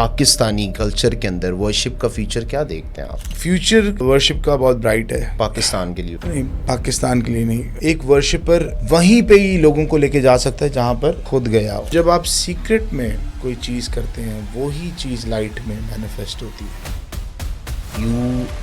Pakistani culture के अंदर worship का फ्यूचर क्या देखते हैं आप? फ्यूचर वर्शिप का बहुत ब्राइट है। पाकिस्तान के लिए नहीं, पाकिस्तान के लिए नहीं। एक वर्शिपर वहीं पे ही लोगों को लेके जा सकता है जहाँ पर खुद गया हो। जब आप सीक्रेट में कोई चीज़ करते हैं वो ही चीज़ लाइट में मैनिफेस्ट होती है। You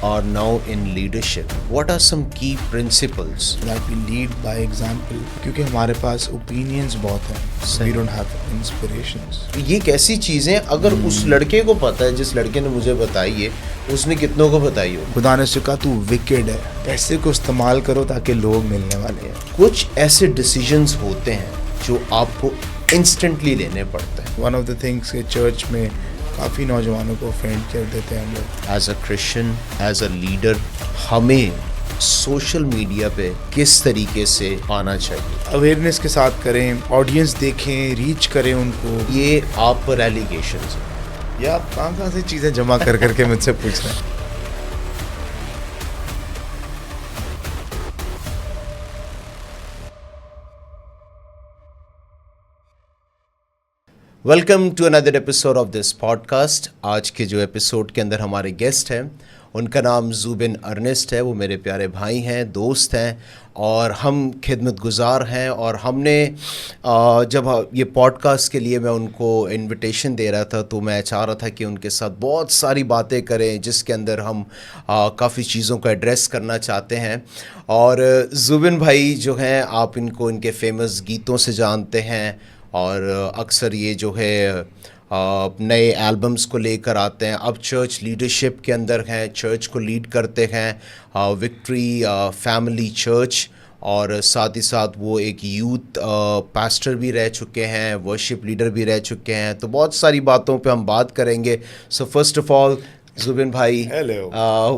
are now in leadership. What are some key principles? That we lead by example, क्योंकि हमारे पास ओपिनियंस बहुत हैं, we don't have inspirations. ये एक ऐसी चीज़ें अगर उस लड़के को पता है, जिस लड़के ने मुझे बताई है, उसने कितनों को बताई हो? खुदा ने कहा तू विकेड है, पैसे को इस्तेमाल करो ताकि लोग मिलने वाले हैं। कुछ ऐसे डिसीजंस होते हैं जो आपको इंस्टेंटली लेने पड़ते हैं। वन ऑफ द थिंग्स के चर्च में काफ़ी नौजवानों को ऑफेंड कर देते हैं हम लोग। As a Christian, as a leader, हमें सोशल मीडिया पे किस तरीके से आना चाहिए? अवेयरनेस के साथ करें, ऑडियंस देखें, रीच करें उनको। ये आप पर एलिगेशंस हैं या आप कहाँ से चीज़ें जमा कर करके मुझसे पूछ रहे हैं? Welcome to another episode of this podcast. आज के जो एपिसोड के अंदर हमारे गेस्ट हैं, उनका नाम जुबिन अर्नेस्ट है। वो मेरे प्यारे भाई हैं, दोस्त हैं और हम खिदमतगुज़ार हैं। और हमने जब ये पॉडकास्ट के लिए मैं उनको इनविटेशन दे रहा था तो मैं चाह रहा था कि उनके साथ बहुत सारी बातें करें जिसके अंदर हम काफ़ी चीज़ों को एड्रेस करना चाहते हैं। और जुबिन भाई जो हैं, आप इनको इनके फेमस गीतों से जानते हैं और अक्सर ये जो है नए एल्बम्स को लेकर आते हैं। अब चर्च लीडरशिप के अंदर हैं, चर्च को लीड करते हैं विक्ट्री फैमिली चर्च, और साथ ही साथ वो एक यूथ पास्टर भी रह चुके हैं, वर्शिप लीडर भी रह चुके हैं। तो बहुत सारी बातों पे हम बात करेंगे। So first of all Zubin भाई, हेलो,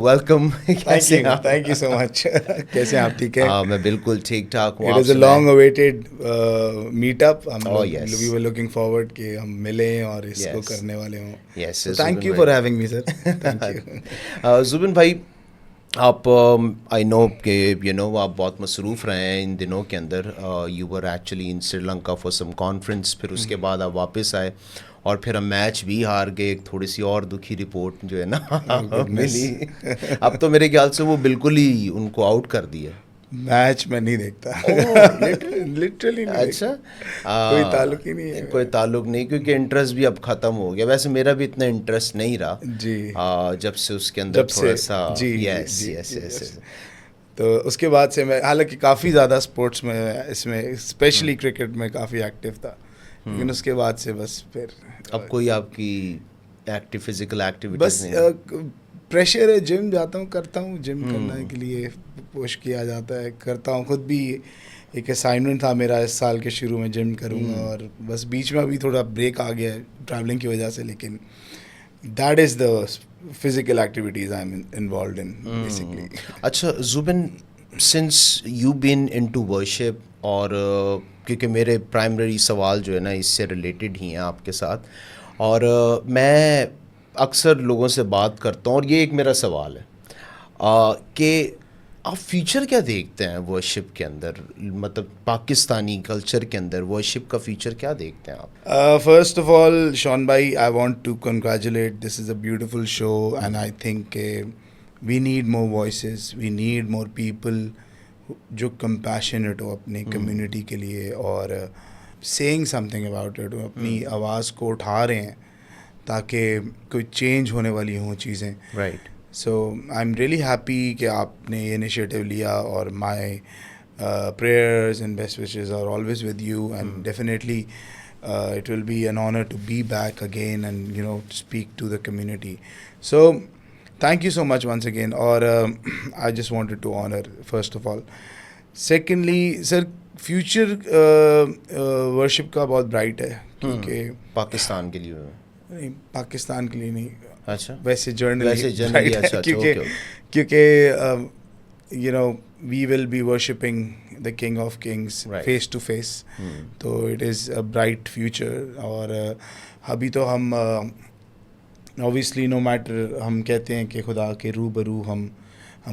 वेलकम। कैसे हैं आप? Thank you so much. कैसे हैं आप? ठीक है? मैं बिल्कुल ठीक ठाक हूँ। It is a long awaited meetup. yes. We were looking forward कि हम मिलें और इसको Yes. करने वाले हों। Yes, thank you for having me sir. Thank you. Zubin भाई, आप आई नो कि आप बहुत मसरूफ़ रहे हैं इन दिनों के अंदर। You were actually in Sri Lanka for some conference, फिर उसके बाद आप वापस आए और फिर हम मैच भी हार गए। एक थोड़ी सी और दुखी रिपोर्ट जो है ना मिली। अब तो मेरे ख्याल से वो बिल्कुल ही उनको आउट कर दिया। मैच में नहीं देखता। लिटरली नहीं। अच्छा, कोई ताल्लुक ही नहीं है। कोई ताल्लुक नहीं, क्योंकि इंटरेस्ट भी अब ख़त्म हो गया। वैसे मेरा भी इतना इंटरेस्ट नहीं रहा जी, जब से उसके अंदर थोड़ा सा। जी, यस जी, यस यस। तो उसके बाद से मैं हालांकि काफ़ी ज़्यादा स्पोर्ट्स में, इसमें स्पेशली क्रिकेट में काफ़ी एक्टिव था, लेकिन उसके बाद से बस फिर अब कोई आपकी एक्टिव फिजिकल एक्टिविटीज बस नहीं? प्रेशर है। जिम जाता हूँ, करता हूँ, जिम करने के लिए पुश किया जाता है, करता हूँ। खुद भी एक असाइनमेंट था मेरा इस साल के शुरू में जिम करूँगा, और बस बीच में अभी थोड़ा ब्रेक आ गया है ट्रैवलिंग की वजह से, लेकिन that is the physical activities I am involved in basically. अच्छा Jubin, since you been into worship, और क्योंकि मेरे प्राइमरी सवाल जो है ना इससे रिलेटेड ही हैं आपके साथ, और मैं अक्सर लोगों से बात करता हूँ और ये एक मेरा सवाल है कि आप फ्यूचर क्या देखते हैं वर्शिप के अंदर, मतलब पाकिस्तानी कल्चर के अंदर वर्शिप का फ्यूचर क्या देखते हैं आप? फर्स्ट ऑफ ऑल शॉन भाई, I want to congratulate, this is a beautiful show and I think we need more voices, we need more people जो कंपैशनेट हो अपनी कम्युनिटी के लिए और सेइंग समथिंग अबाउट इट, अपनी आवाज़ को उठा रहे हैं ताकि कोई चेंज होने वाली हों चीज़ें। Right. So I am really happy कि आपने ये इनिशिएटिव लिया, और my prayers and best wishes are always with you, and definitely it will be an honour to be back again and speak to the community. So thank you so much once again, और I just wanted to honor first of all. Secondly sir, future worship का बहुत bright है, क्योंकि पाकिस्तान के लिए नहीं, पाकिस्तान के लिए नहीं। अच्छा, वैसे जर्नली अच्छा, क्योंकि we will be worshipping the King of Kings face to face, तो it is a bright future। और अभी तो हम ऑब्वियसली नो मैटर, हम कहते हैं कि खुदा के रूबरू हम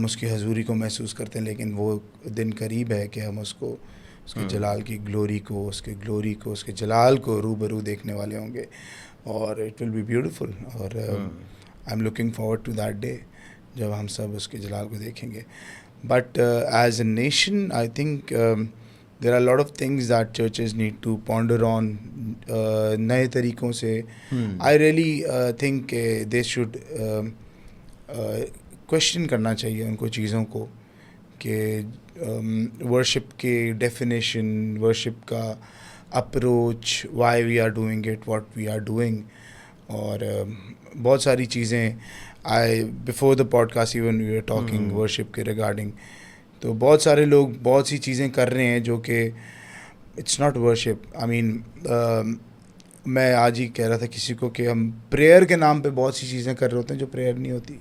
उसकी हजूरी को महसूस करते हैं, लेकिन वो दिन करीब है कि हम उसके जलाल की ग्लोरी को, उसके जलाल को रूबरू देखने वाले होंगे। और इट विल बी ब्यूटीफुल. और I am looking forward to that day जब हम सब उसके जलाल को देखेंगे. But as a nation I think there are a lot of things that churches need to ponder on नए तरीक़ों से. I really think they should question करना चाहिए उनको चीज़ों को कि worship के definition, worship का approach, why we are doing it, what we are doing. और बहुत सारी चीज़ें before the podcast even we were talking worship के regarding. तो बहुत सारे लोग बहुत सी चीज़ें कर रहे हैं जो कि it's not worship. I mean मैं आज ही कह रहा था किसी को कि हम प्रेयर के नाम पे बहुत सी चीज़ें कर रहे होते हैं जो प्रेयर नहीं होती.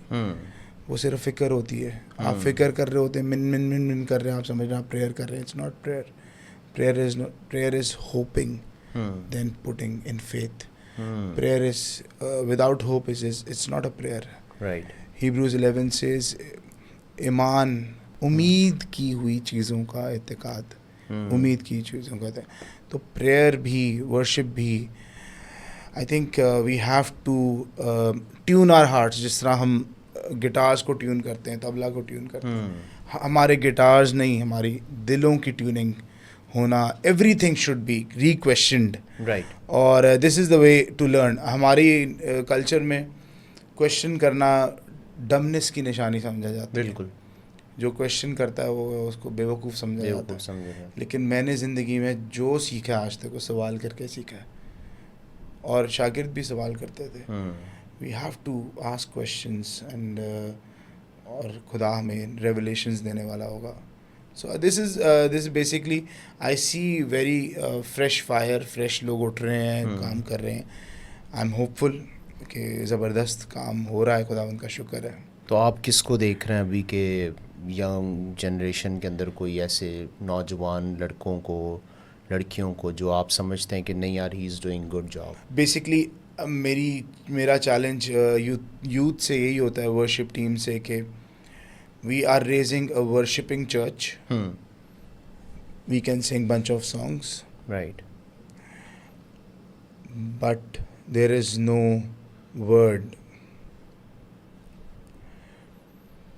वो सिर्फ फ़िक्र होती है. आप फ़िक्र कर रहे होते हैं, मिन मिन मिन मिन कर रहे हैं, आप समझ रहे हैं आप प्रेयर कर रहे हैं. It's not prayer. Prayer is hoping then putting in faith. Prayer is without hope it's not a prayer. Right. Hebrews 11 says ईमान, उम्मीद की हुई चीज़ों का इत्तेकाद, उम्मीद की चीज़ों का. तो प्रेयर भी, वर्शिप भी, I think we have to tune our hearts. जिस तरह हम गिटार्स को ट्यून करते हैं, तबला को ट्यून करते हैं, हमारे गिटार्स नहीं, हमारी दिलों की ट्यूनिंग होना. Everything should be requestioned. Right. और this is the way to learn. हमारी कल्चर में क्वेश्चन करना डमनेस की निशानी समझा जाता है. बिल्कुल. जो क्वेश्चन करता है वो उसको बेवकूफ़ समझा जाता है. लेकिन मैंने ज़िंदगी में जो सीखा आज तक वो सवाल करके सीखा है. और शागिर्द भी सवाल करते थे. We have to ask questions and और खुदा हमें रेवलेशंस देने वाला होगा. So this is basically I see very fresh fire. Fresh लोग उठ रहे हैं, काम कर रहे हैं. आई एम होपफुल कि ज़बरदस्त काम हो रहा है. खुदा उनका शुक्र है. तो आप किसको देख रहे हैं अभी के यंग जनरेशन के अंदर? कोई ऐसे नौजवान लड़कों को, लड़कियों को जो आप समझते हैं कि नहीं यार, he is doing good job? Basically मेरा चैलेंज यूथ से यही होता है, वर्शिप टीम से, कि we are raising a worshipping church. We can sing bunch of songs. Right. But there is no word.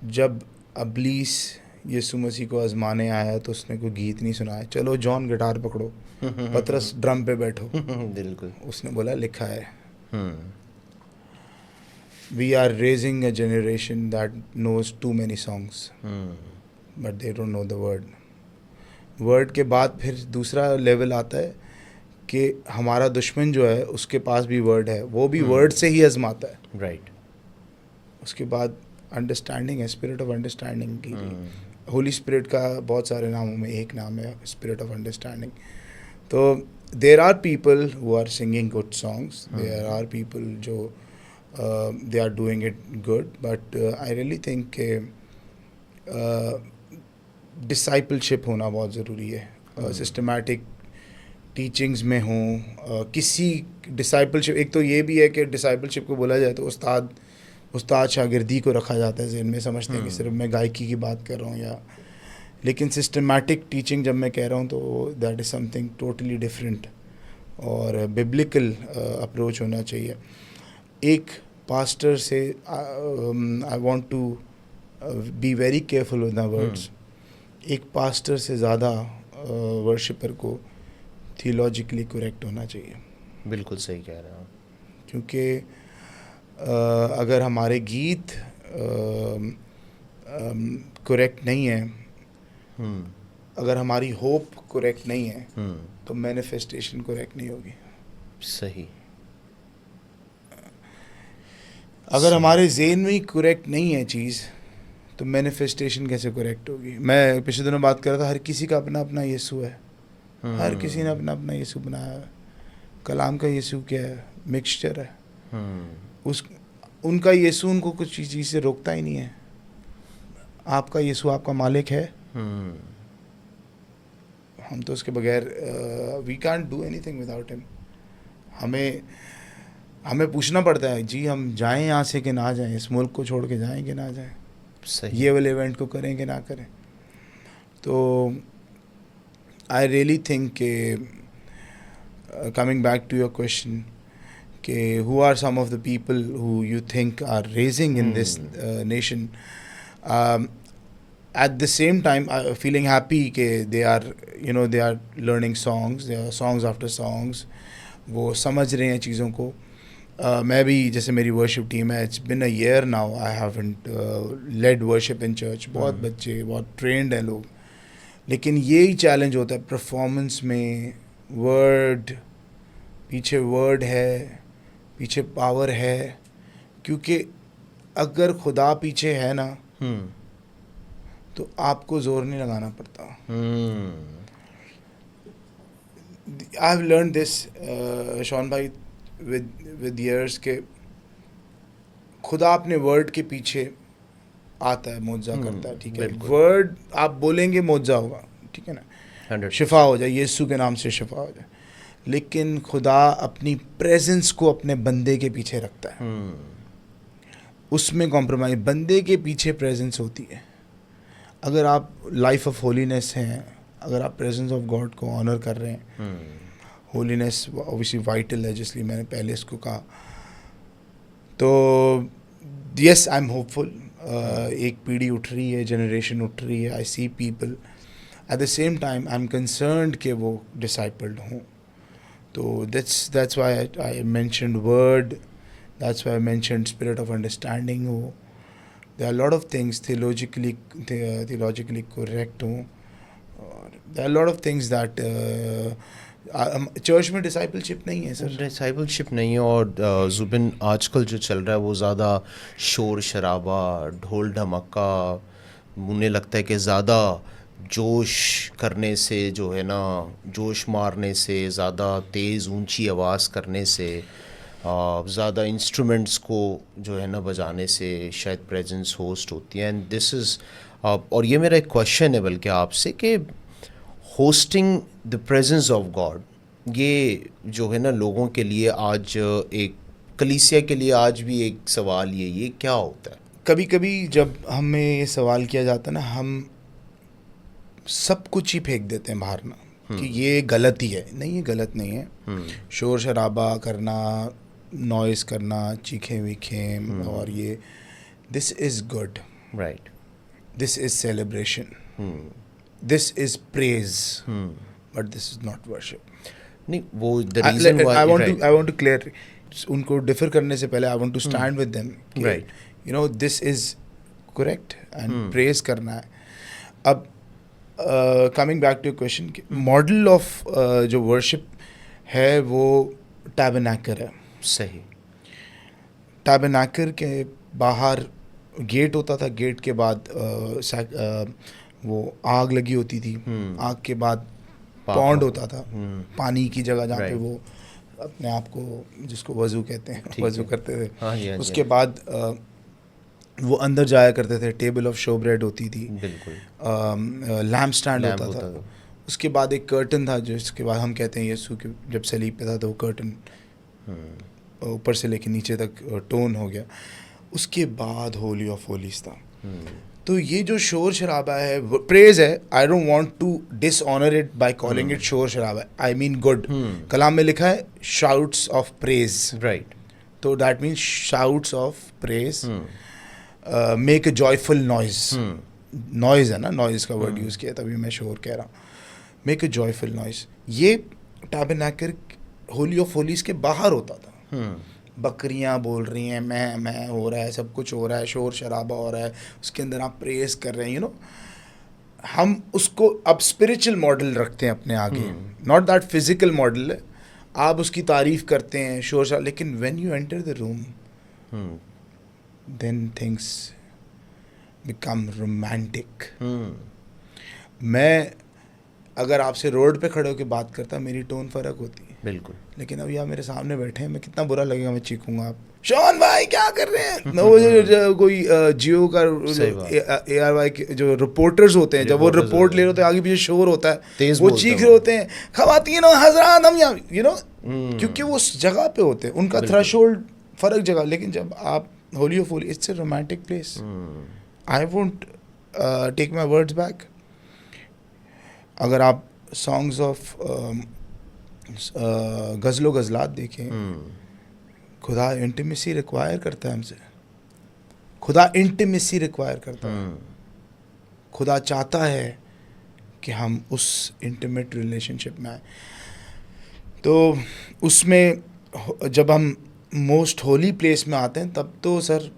जब अबलीस यीशु मसीह को आजमाने आया तो उसने कोई गीत नहीं सुनाया. चलो जॉन गिटार पकड़ो, पतरस ड्रम पे बैठो. बिल्कुल. उसने बोला लिखा है. We are raising a generation that knows too many songs but they don't know the word. Word के बाद फिर दूसरा लेवल आता है कि हमारा दुश्मन जो है उसके पास भी वर्ड है, वो भी वर्ड से ही आजमाता है. राइट. उसके बाद अंडरस्टैंडिंग है, स्पिरिट ऑफ अंडरस्टैंडिंग की. होली स्पिरिट का बहुत सारे नामों में एक नाम है स्पिरिट ऑफ अंडरस्टैंडिंग. तो there are people who are singing good songs. There are people जो they are doing it good. But I really think के डिसाइपलशिप होना बहुत ज़रूरी है. सिस्टमैटिक टीचिंग्स में हों. किसी डिसाइपलशिप, एक तो ये भी है कि डिसाइपलशिप को बोला जाए तो उस्ताद शागिर्दी को रखा जाता है. ज़हन में समझते हैं कि सिर्फ मैं गायकी की बात कर रहा हूँ या, लेकिन सिस्टमैटिक टीचिंग जब मैं कह रहा हूँ तो that is something totally different. और बिब्लिकल अप्रोच होना चाहिए. एक पास्टर से I want to be very careful with my words. एक पास्टर से ज़्यादा वर्शिपर को थियोलॉजिकली करेक्ट होना चाहिए. बिल्कुल सही कह रहे हैं आप. क्योंकि अगर हमारे गीत करेक्ट नहीं है, अगर हमारी होप करेक्ट नहीं है, तो मैनिफेस्टेशन करेक्ट नहीं होगी. सही. अगर हमारे ज़हन में ही करेक्ट नहीं है चीज़, तो मैनिफेस्टेशन कैसे करेक्ट होगी. मैं पिछले दिनों बात कर रहा था, हर किसी का अपना अपना यीशु है. हर किसी ने अपना अपना यीशु बनाया है. कलाम का यीशु क्या है? मिक्सचर है. उनका यीशु उनको कुछ चीज़ से रोकता ही नहीं है. आपका यीशु आपका मालिक है. हम तो उसके बगैर we can't do anything without him. हमें पूछना पड़ता है, जी हम जाएं यहाँ से कि ना जाएं, इस मुल्क को छोड़ के जाएं कि ना जाएं, सही. ये वाले इवेंट को करें कि ना करें. तो आई रियली थिंक के coming back to your question who are some of the people who you think are raising in this nation. At the same time, feeling happy कि they are learning songs, they are songs after songs, वो समझ रहे हैं चीज़ों को. मैं भी, जैसे मेरी वर्शिप टीम है, it's been a year now I haven't led worship in church. बहुत बच्चे बहुत trained हैं लोग, लेकिन यही चैलेंज होता है परफॉर्मेंस में. वर्ड पीछे वर्ड है, पीछे पावर है, क्योंकि अगर खुदा पीछे है ना तो आपको जोर नहीं लगाना पड़ता. I have learn this Shawn भाई विद ईयर्स के खुदा अपने वर्ड के पीछे आता है, मौजा करता है. ठीक है, वर्ड आप बोलेंगे मौजा होगा, ठीक है ना, शिफा हो जाए, यीशु के नाम से शिफा हो जाए. लेकिन खुदा अपनी प्रेजेंस को अपने बंदे के पीछे रखता है. उसमें कॉम्प्रोमाइज, बंदे के पीछे प्रेजेंस होती है. अगर आप लाइफ ऑफ होलीनेस हैं, अगर आप प्रेजेंस ऑफ गॉड को ऑनर कर रहे हैं, होलीनेस ऑब्वियसली वाइटल है, जिसलिए मैंने पहले इसको कहा. तो यस, आई एम होपफुल. एक पीढ़ी उठ रही है, जनरेशन उठ रही है. I see people. At the same time I am concerned कि वो डिसाइपल्ड हों. तो that's why I mentioned word, that's why I mentioned spirit of understanding हो. There are a lot of things theologically correct हो, और there are a lot of things that church में discipleship नहीं है सर. डिसाइपलशिप नहीं है. और जुबिन, आजकल जो चल रहा है वो ज़्यादा शोर शराबा, ढोल ढमक्का, मुझे लगता है कि ज़्यादा जोश करने से, जो है ना, जोश मारने से, ज़्यादा तेज़ ऊंची आवाज़ करने से, ज़्यादा इंस्ट्रूमेंट्स को जो है ना बजाने से शायद प्रेजेंस होस्ट होती है. एंड दिस इज़, और ये मेरा एक क्वेश्चन है बल्कि आपसे, कि hosting the presence of God, ये जो है ना लोगों के लिए आज, एक कलीसिया के लिए आज भी एक सवाल ये क्या होता है. कभी कभी जब हमें ये सवाल किया जाता है ना, हम सब कुछ ही फेंक देते हैं बाहर ना, कि ये गलत ही है. नहीं, ये गलत नहीं है. शोर शराबा करना, नॉइस करना, चीखें वीखें, और ये this is good, right. This is celebration, this is praise, but this is not worship. नहीं, वो the reason why I want to clear, उनको डिफर करने से पहले I want to stand with them, right. You know, this is correct and praise करना है. अब coming back to question, model of जो वर्शिप है वो टैबरनेकल है. सही. टैबरनेकल के बाहर गेट होता था, गेट के बाद वो आग लगी होती थी, आग के बाद पॉन्ड होता था, पानी की जगह जहाँ पे वो अपने आप को, जिसको वज़ू कहते हैं, वज़ू करते थे. हाँ, उसके बाद वो अंदर जाया करते थे. टेबल ऑफ शो ब्रेड होती थी, बिल्कुल. लैम्प स्टैंड होता था. उसके बाद एक कर्टन था, जिसके बाद हम कहते हैं यीशु के जब सलीब पे था तो वो कर्टन ऊपर से लेके नीचे तक टोन हो गया. उसके बाद होली ऑफ होलीज था. तो ये जो शोर शराबा है, प्रेज है. I don't want to dishonour it by calling it शोर शराबा. I mean good. कलाम में लिखा है शाउट्स ऑफ प्रेज, राइट. तो that means shouts of praise. Make a joyful noise. Noise है ना, नॉइज का वर्ड यूज़ किया, तभी मैं शोर कह रहा हूँ. Make a joyful noise. ये टैबरनेकल होली ऑफ होलीज के बाहर होता था. बकरियां बोल रही हैं, मैं हो रहा है, सब कुछ हो रहा है, शोर शराबा हो रहा है, उसके अंदर आप प्रेज कर रहे हैं. यू नो, हम उसको अब स्पिरिचुअल मॉडल रखते हैं अपने आगे, नॉट दैट फिजिकल मॉडल है. आप उसकी तारीफ करते हैं, शोर शराबा, लेकिन when you enter the room then things become romantic. मैं अगर आपसे रोड पे खड़े होकर बात करता, मेरी टोन फ़र्क होती है. बिल्कुल. लेकिन अब यहाँ मेरे सामने बैठे हैं, मैं कितना बुरा लगेगा, मैं चीखूंगा, आप शॉन भाई क्या कर रहे हैं. मैं वो जो कोई जियो का ARY के जो रिपोर्टर्स होते हैं, जब वो रिपोर्ट ले रहे होते हैं, आगे पीछे शोर होता है, वो चीख रहे होते हैं, खवातीन और हज़रात हम यहाँ, यू नो, क्योंकि वो उस जगह पे होते हैं, उनका थ्रेशोल्ड फ़र्क जगह. लेकिन जब आप holy of holy, it's a romantic place. I won't take my words back. अगर आप सॉन्ग्स ऑफ गज़लो गज़लात देखें, खुदा इंटीमेसी रिक्वायर करता है हमसे, खुदा इंटीमेसी रिक्वायर करता है। खुदा चाहता है कि हम उस इंटीमेट रिलेशनशिप में आए। तो उसमें जब हम मोस्ट होली प्लेस में आते हैं तब तो सर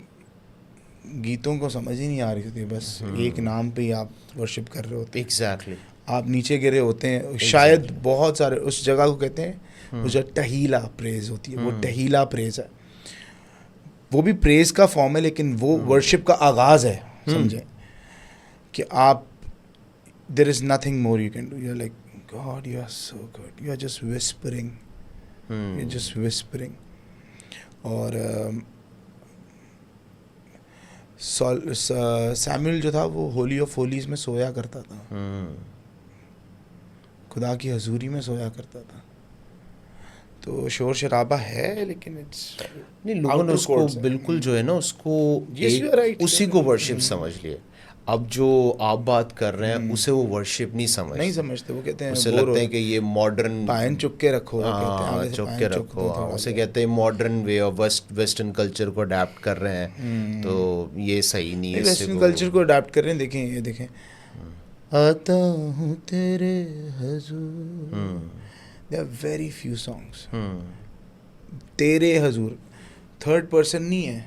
गीतों को समझ ही नहीं आ रही होती, बस एक नाम पे ही आप वर्शिप कर रहे होते हैं। एग्जैक्टली। आप नीचे गिरे होते हैं शायद बहुत सारे उस जगह को कहते हैं, उस टहीला प्रेज होती है, वो टहीला प्रेज है, वो भी प्रेज का फॉर्म है लेकिन वो वर्शिप का आगाज है। समझे कि आप there is nothing more you can do, you are like God you are so good, you are just whispering, you are just whispering. और सैमुअल जो था वो होली ऑफ होलीज में सोया करता था, खुदा की हजूरी में सोया करता था। तो शोर शराबा है लेकिन इट्स नहीं, लोगों ने उसको बिल्कुल जो है ना उसको उसी को वर्शिप समझ लिए। अब जो आप बात कर रहे हैं उसे वो वर्शिप नहीं समझते। वो कहते हैं, उसे लगता है कि ये मॉडर्न पायन चुप के रखो, चुप के रखो, उसे कहते हैं modern way of western culture को अडेप्ट कर रहे हैं, तो ये सही नहीं है। वेस्टर्न कल्चर को अडेप्ट कर रहे हैं। देखें ये देखें, आता हूँ तेरे हुजूर, there are very few songs तेरे हुजूर, थर्ड पर्सन नहीं है,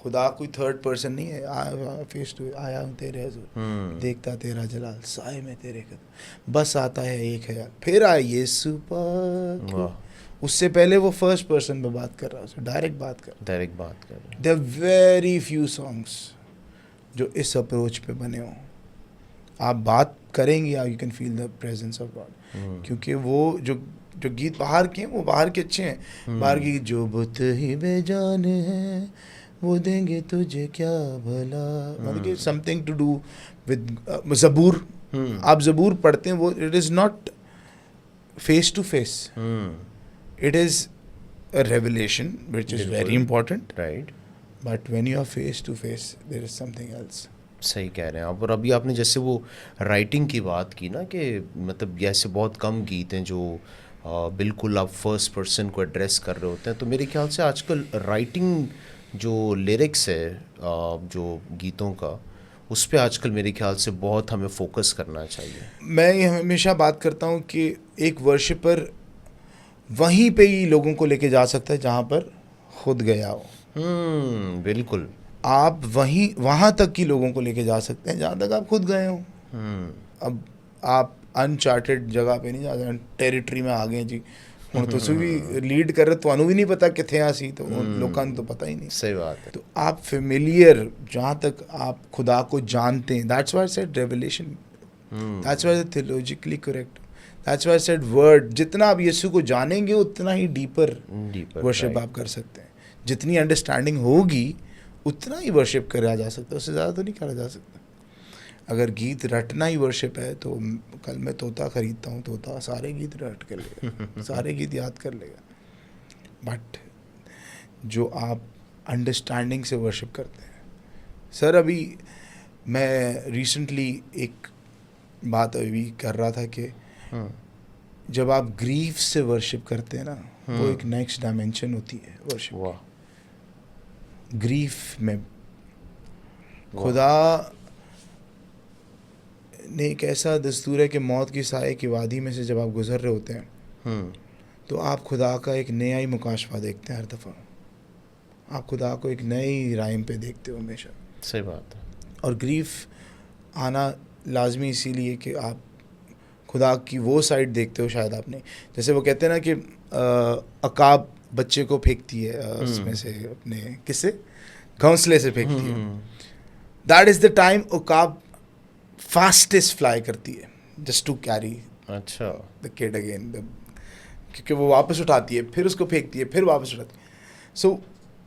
खुदा कोई थर्ड पर्सन नहीं है। फेस टू आया हूँ तेरे हुजूर, देखता तेरा जलाल, साए में तेरे कदम, बस आता है एक ख्याल, फिर आए यीशु पाक। उससे पहले वो फर्स्ट पर्सन में बात कर रहा है, डायरेक्ट बात कर रहा है। देयर वेरी फ्यू सॉन्ग्स जो इस अप्रोच पे बने हों। आप बात करेंगे you can feel the presence of God, क्योंकि वो जो गीत बाहर के हैं वो बाहर के अच्छे हैं। बाहर की जो बुत ही बेजान है वो देंगे तुझे क्या भला, मतलब कि समथिंग टू डू विद ज़बूर। आप ज़बूर पढ़ते हैं, वो it is not face to face, it is a revelation which is very important, right, but when you are face to face there is something else. सही कह रहे हैं आप। और अभी आपने जैसे वो राइटिंग की बात की ना, कि मतलब ऐसे बहुत कम गीत हैं जो बिल्कुल आप फर्स्ट पर्सन को एड्रेस कर रहे होते हैं। तो मेरे ख्याल से आजकल राइटिंग जो लिरिक्स है जो गीतों का, उस पे आजकल मेरे ख्याल से बहुत हमें फोकस करना चाहिए। मैं ये हमेशा बात करता हूँ कि एक वर्शिपर वहीं पे ही लोगों को लेके जा सकता है जहाँ पर खुद गया हो। बिल्कुल। आप वहाँ तक की लोगों को लेके जा सकते हैं जहाँ तक आप खुद गए हो। अब आप अनचार्टेड जगह पे नहीं जा सकते, टेरिटरी में आ गए जी, ਹੁਣ ਤੁਸੀਂ ਵੀ लीड कर रहे, ਤੁਹਾਨੂੰ भी नहीं पता किथे आसी, तो लोगों को तो पता ही नहीं। सही बात है। तो आप फेमिलियर जहाँ तक आप खुदा को जानते हैं, that's why I said revelation, that's why theologically correct, that's why I said word. जितना आप यीशु को जानेंगे उतना ही डीपर वर्शिप आप कर सकते हैं। जितनी अंडरस्टैंडिंग होगी उतना ही वर्शिप करा जा सकता है, उससे ज़्यादा तो नहीं करा जा सकता। अगर गीत रटना ही वर्शिप है तो कल मैं तोता ख़रीदता हूँ, तोता सारे गीत रट कर लेगा, सारे गीत याद कर लेगा। बट जो आप अंडरस्टैंडिंग से वर्शिप करते हैं, सर अभी मैं रिसेंटली एक बात अभी कर रहा था कि जब आप ग्रीफ से वर्शिप करते हैं ना, वो एक नेक्स्ट डायमेंशन होती है वर्शिप। ग्रीफ में खुदा ने एक ऐसा दस्तूर है कि मौत की साए की वादी में से जब आप गुजर रहे होते हैं तो आप खुदा का एक नया ही मुकाशफा देखते हैं। हर दफ़ा आप खुदा को एक नई राइम पे देखते हो हमेशा। सही बात है। और ग्रीफ आना लाजमी इसीलिए कि आप खुदा की वो साइड देखते हो। शायद आपने, जैसे वो कहते हैं ना कि अकाब बच्चे को फेंकती है उसमें से, अपने किससे, घोंसले से फेंकती है। दैट इज़ द टाइम अकाब फास्टेस्ट फ्लाई करती है, जस्ट टू कैरी अच्छा द किड अगेन, क्योंकि वो वापस उठाती है, फिर उसको फेंकती है, फिर वापस उठाती है। So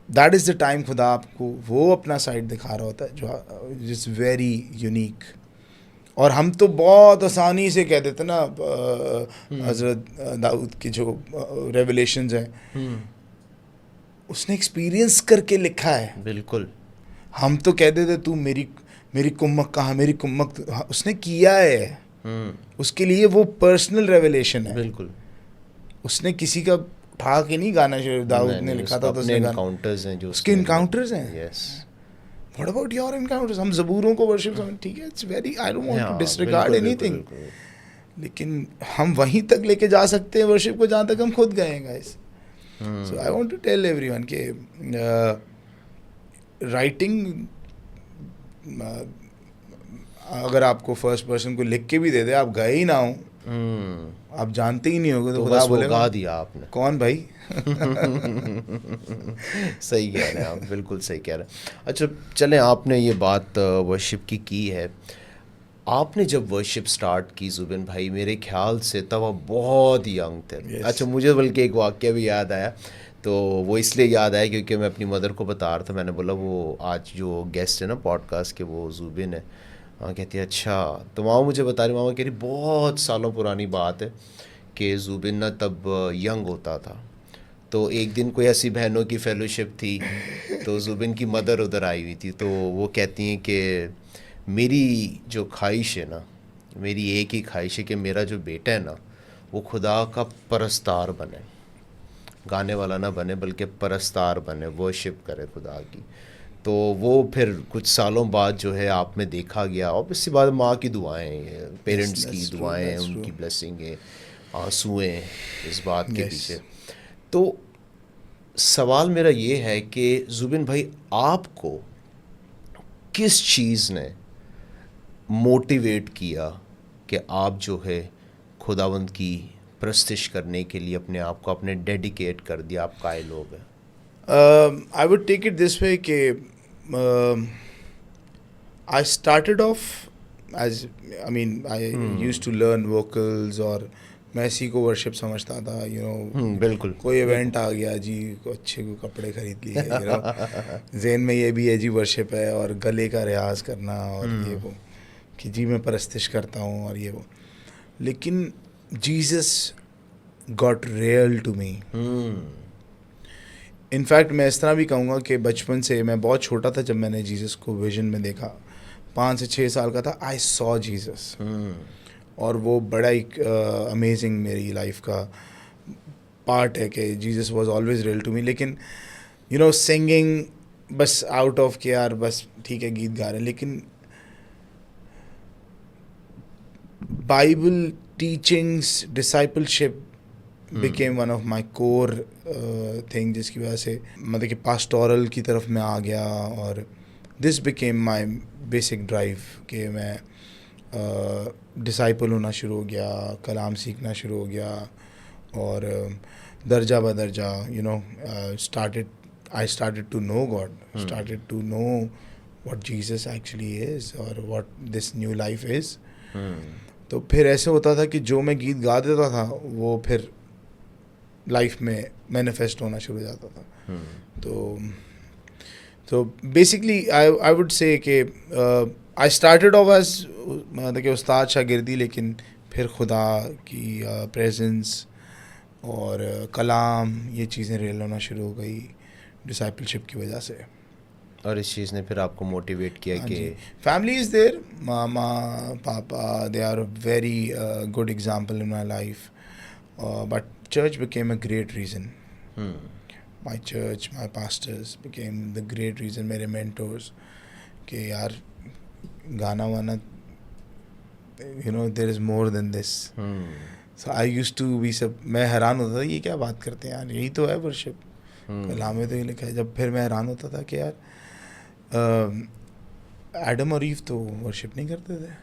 that is the time खुदा आपको वो अपना साइड दिखा रहा होता है जो इज़ वेरी यूनिक। और हम तो बहुत आसानी से कह देते ना, हज़रत दाऊद की जो रेवलेशंस हैं उसने एक्सपीरियंस करके लिखा है। बिल्कुल। हम तो कह देते तू मेरी कुम्मक कहाँ, मेरी कुम्मक, उसने किया है। उसके लिए वो पर्सनल रेवलेशन है। बिल्कुल। उसने किसी का उठा के नहीं गाना शुरू, दाऊद ने लिखा था तो अपने उसने गाना, एनकाउंटर्स हैं जो उसके encounters हैं? Yes what about your encounters? हम ज़बूरों को वर्शिप समझ, ठीक है, it's very, I don't want to disregard anything, लेकिन हम वहीं तक लेके जा सकते हैं वर्शिप को जहाँ तक हम खुद गए हैं guys. So I want to tell everyone के राइटिंग अगर आपको फर्स्ट पर्सन को लिख के भी दे दे, आप गए ही ना हो, आप जानते ही नहीं होगे, तो खुदा बस वो बोलेगा गा दिया आपने. कौन भाई. सही कह रहे हैं आप, बिल्कुल सही कह रहे हैं. अच्छा चलें, आपने ये बात वर्शिप की है. आपने जब वर्शिप स्टार्ट की जुबिन भाई, मेरे ख्याल से तब आप बहुत यंग थे. Yes. अच्छा मुझे बल्कि एक वाक़या भी याद आया, तो वो इसलिए याद आया क्योंकि मैं अपनी मदर को बता रहा था. मैंने बोला वो आज जो गेस्ट है ना पॉडकास्ट के, वो जुबिन है. हाँ कहती है अच्छा. तो मामा मुझे बता रही, मामा कह रही बहुत सालों पुरानी बात है कि जुबिन ना तब यंग होता था. तो एक दिन कोई ऐसी बहनों की फेलोशिप थी, तो जुबिन की मदर उधर आई हुई थी. तो वो कहती हैं कि मेरी जो ख्वाहिश है ना, मेरी एक ही ख्वाहिश है कि मेरा जो बेटा है ना वो खुदा का परस्तार बने, गाने वाला ना बने बल्कि परस्तार बने, वर्शिप करे खुदा की. तो वो फिर कुछ सालों बाद जो है आप में देखा गया. ऑब्वियसली बात, माँ की दुआएं, पेरेंट्स की दुआएं, उनकी ब्लेसिंग है, आंसुएं इस बात के पीछे. तो सवाल मेरा ये है कि जुबिन भाई आपको किस चीज़ ने मोटिवेट किया कि आप जो है खुदावंद की प्रस्तिश करने के लिए अपने आप को आपने डेडिकेट कर दिया, आप कायल हो गए? I would take it this way कि I started off as, I mean, I used to learn vocals, और मैं इसी को वर्शिप समझता था, you know. बिल्कुल. कोई इवेंट आ गया जी, अच्छे को कपड़े खरीद लिए, you know. ज़हन में ये भी है जी वर्शिप है, और गले का रियाज करना, और ये वो कि जी मैं परस्तिश करता हूँ, और ये वो. लेकिन Jesus got real to me. In fact मैं इस तरह भी कहूँगा कि बचपन से, मैं बहुत छोटा था जब मैंने जीसस को विजन में देखा, 5 से 6 साल का था, आई सॉ जीसस. और वो बड़ा एक अमेजिंग मेरी लाइफ का पार्ट है कि Jesus was always real to me. लेकिन यू नो सिंगिंग बस आउट ऑफ के यार बस ठीक है गीत गा रहे हैं, लेकिन Bible teachings, discipleship became one of my core thing, जिसकी वजह से मतलब कि पास्टोरल की तरफ मैं आ गया, और this became my basic drive कि मैं डिसाइपल होना शुरू हो गया, कलाम सीखना शुरू हो गया, और दर्जा बदर्जा you know I started to know God, started to know what Jesus actually is और what this new life is. तो फिर ऐसे होता था कि जो मैं गीत गा देता था वो फिर लाइफ में मैनिफेस्ट होना शुरू हो जाता था. तो बेसिकली आई वुड से कि आई स्टार्टेड ऑफ एज मतलब कि उस्ताद शागिर्दी, लेकिन फिर खुदा की प्रेजेंस और कलाम, ये चीज़ें रियल होना शुरू हो गई डिसाइपलशिप की वजह से. और इस चीज़ ने फिर आपको मोटिवेट किया कि फैमिली इज़ देयर, मामा पापा, they are a very good example in my life, but church became a great reason. My church, my pastors became the great reason, मेरे mentors, कि यार गाना वाना, you know, there is more than this. So I used to be सब, मैं हैरान होता था ये क्या बात करते हैं यार, यही तो है वर्शिप, कलाम में तो ये लिखा है. जब फिर मैं हैरान होता था कि यार एडम और ईव तो वर्शिप नहीं करते थे,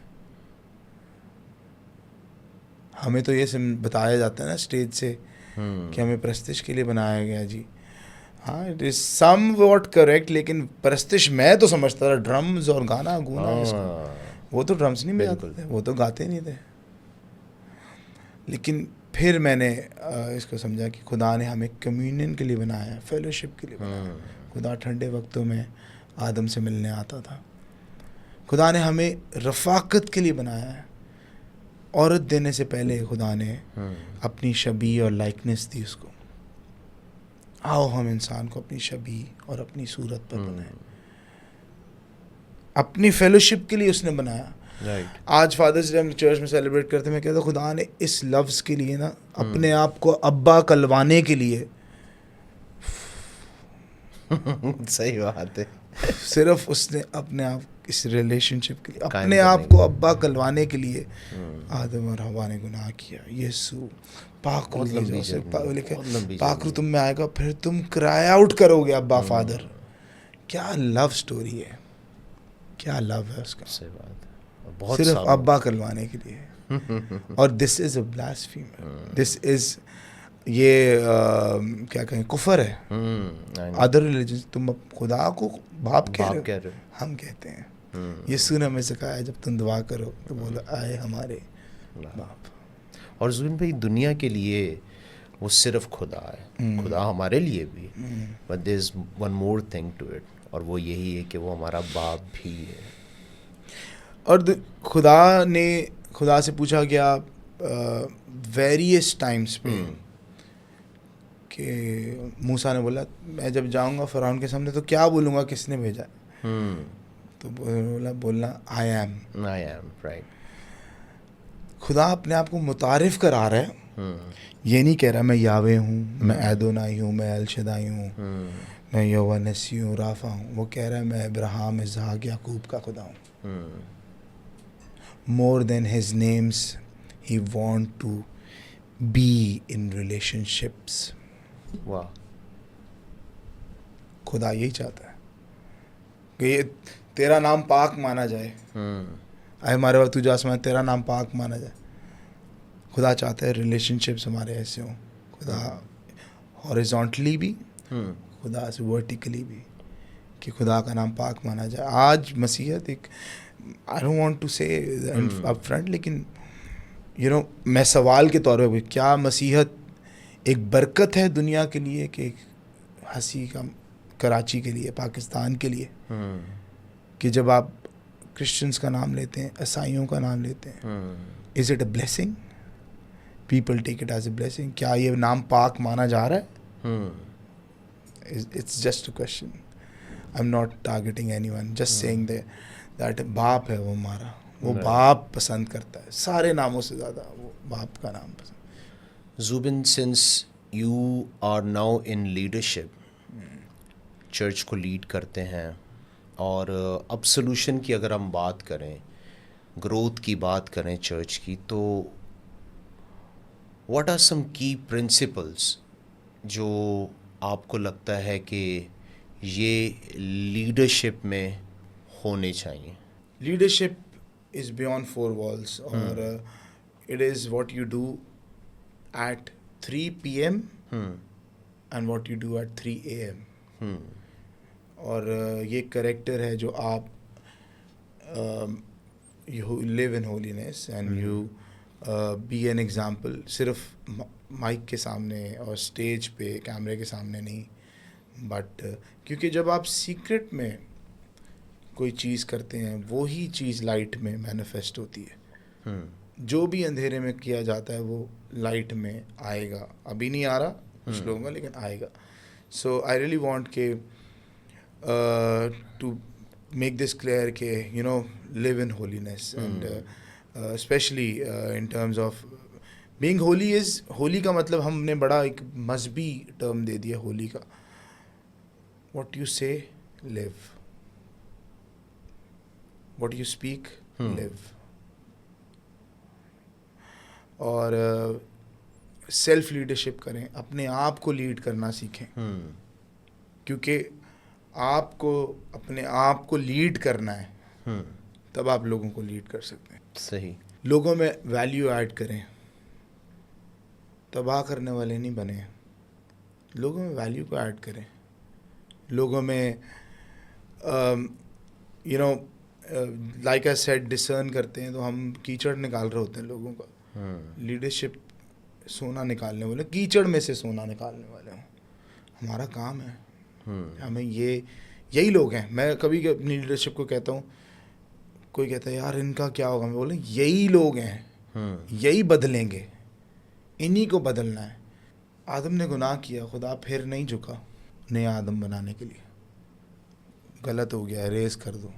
हमें तो ये बताया जाता है ना स्टेज से कि हमें प्रस्तिश के लिए बनाया गया जी. हाँ, it is somewhat correct, लेकिन प्रस्तिश मैं तो समझता था ड्रम्स और गाना गूंना, वो तो ड्रम्स नहीं बजाते थे, वो तो गाते नहीं थे. लेकिन फिर मैंने इसको समझा कि खुदा ने हमें कम्युनियन के लिए बनाया है, फेलोशिप के लिए बनाया. खुदा ठंडे वक्तों में आदम से मिलने आता था. खुदा ने हमें रफ़ाकत के लिए बनाया है. औरत देने से पहले खुदा ने अपनी शबी और लाइकनेस दी उसको. आओ हम इंसान को अपनी शबी और अपनी सूरत पर बनाएं. अपनी फेलोशिप के लिए उसने बनाया. राइट। आज फादर्स डे हम चर्च में सेलिब्रेट करते हैं, मैं कहता हूँ खुदा ने इस लफ्ज़ के लिए ना अपने आप को अब्बा कहलवाने के लिए सही बात है। सिर्फ उसने अपने आप इस रिलेशनशिप के लिए कायम अपने करने आप के को लिए। अब्बा कहलवाने के लिए आदम और हवा ने गुनाह किया। यीशु पाकरू बहुत ले लंबी जाओ से जर्नी, लिखे बहुत लंबी पाकरू जर्नी। तुम में आएगा, फिर तुम क्राई आउट करोगे अब्बा फादर। क्या लव स्टोरी है, क्या लव है उसका, सही बात है। और बहुत सिर्फ सालों अब्बा कहलवाने के लिए। और this is a blasphemy, this is ये क्या कहें, कुफर है। I know। अदर रिलीजन तुम खुदा को बाप कह रहे बाप हो, कह रहे हम कहते हैं। हो। यीशु ने हमें सिखाया जब तुम दुआ करो तो बोलो आए हमारे बाप। और जुबिन भाई, दुनिया के लिए वो सिर्फ खुदा है, खुदा हमारे लिए भी, but there is one more thing to it, और वो यही है कि वो हमारा बाप भी है। और खुदा से पूछा गया वेरियस टाइम्स पे कि मूसा ने बोला मैं जब जाऊंगा फ़िरौन के सामने तो क्या बोलूँगा, किसने भेजा? तो बोलना आई एम। राइट। खुदा अपने आप को मुतारिफ करा रहा है, ये नहीं कह रहा मैं यावे हूँ, मैं एदोनाई हूँ, मैं अल शदाई हूँ, मैं यहोवा नसी हूँ, राफा हूँ। वो कह रहा है मैं इब्राहिम, इसहाक, याकूब का खुदा हूँ। More than his names he want to be in relationships. वाह। खुदा यही चाहता है कि ये तेरा नाम पाक माना जाए। आए हमारे वक्त तुझे आसमान, तेरा नाम पाक माना जाए। खुदा चाहता है रिलेशनशिप्स हमारे ऐसे हों, खुदा हॉरिजॉन्टली भी, खुदा से वर्टिकली भी, कि खुदा का नाम पाक माना जाए। आज मसीहत एक, आई डोंट वांट टू से अप फ्रंट, लेकिन मैं सवाल के तौर पे, क्या मसीहत एक बरकत है दुनिया के लिए कि एक हंसी का कराची के लिए, पाकिस्तान के लिए, कि जब आप क्रिश्चियंस का नाम लेते हैं, ईसाइयों का नाम लेते हैं, is it a blessing? People take it as a blessing. क्या ये नाम पाक माना जा रहा है? It's just a question. I am not targeting anyone, just saying that बाप है वो हमारा, वो बाप पसंद करता है सारे नामों से ज़्यादा, वो बाप का नाम पसंद। Jubin, since you are now in leadership, church को लीड करते हैं, और अब सोल्यूशन की अगर हम बात करें, ग्रोथ की बात करें चर्च की, तो व्हाट आर सम की प्रिंसिपल्स जो आपको लगता है कि ये लीडरशिप में होने चाहिए? Leadership is beyond four walls, और it is what you do at 3 p.m. and what you do at 3 a.m. और ये करेक्टर है जो आप you live in holiness and you be an example, सिर्फ माइक के सामने और स्टेज पे कैमरे के सामने नहीं, बट क्योंकि जब आप सीक्रेट में कोई चीज़ करते हैं वही चीज़ लाइट में मैनिफेस्ट होती है। जो भी अंधेरे में किया जाता है वो लाइट में आएगा। अभी नहीं आ रहा कुछ लोगों का, लेकिन आएगा। सो आई रियली वांट के टू मेक दिस क्लियर के live in holiness, and specially in terms of being Holi. Holi का मतलब हमने बड़ा एक मजहबी टर्म दे दिया होली का। व्हाट यू से live, what you speak live. और सेल्फ लीडरशिप करें, अपने आप को लीड करना सीखें, क्योंकि आपको अपने आप को लीड करना है, तब आप लोगों को लीड कर सकते हैं। सही। लोगों में वैल्यू ऐड करें, तबाह करने वाले नहीं बने। लोगों में वैल्यू को ऐड करें, लोगों में लाइक आई सेड डिसर्न करते हैं, तो हम कीचड़ निकाल रहे होते हैं लोगों का। लीडरशिप सोना निकालने वाले, कीचड़ में से सोना निकालने वाले हों, हमारा काम है। हमें यही लोग हैं। मैं कभी अपनी लीडरशिप को कहता हूँ, कोई कहता है यार इनका क्या होगा, मैं बोले यही लोग हैं, यही बदलेंगे, इन्हीं को बदलना है। आदम ने गुनाह किया, खुदा फिर नहीं झुका नया आदम बनाने के लिए। गलत हो गया, रेस कर दो।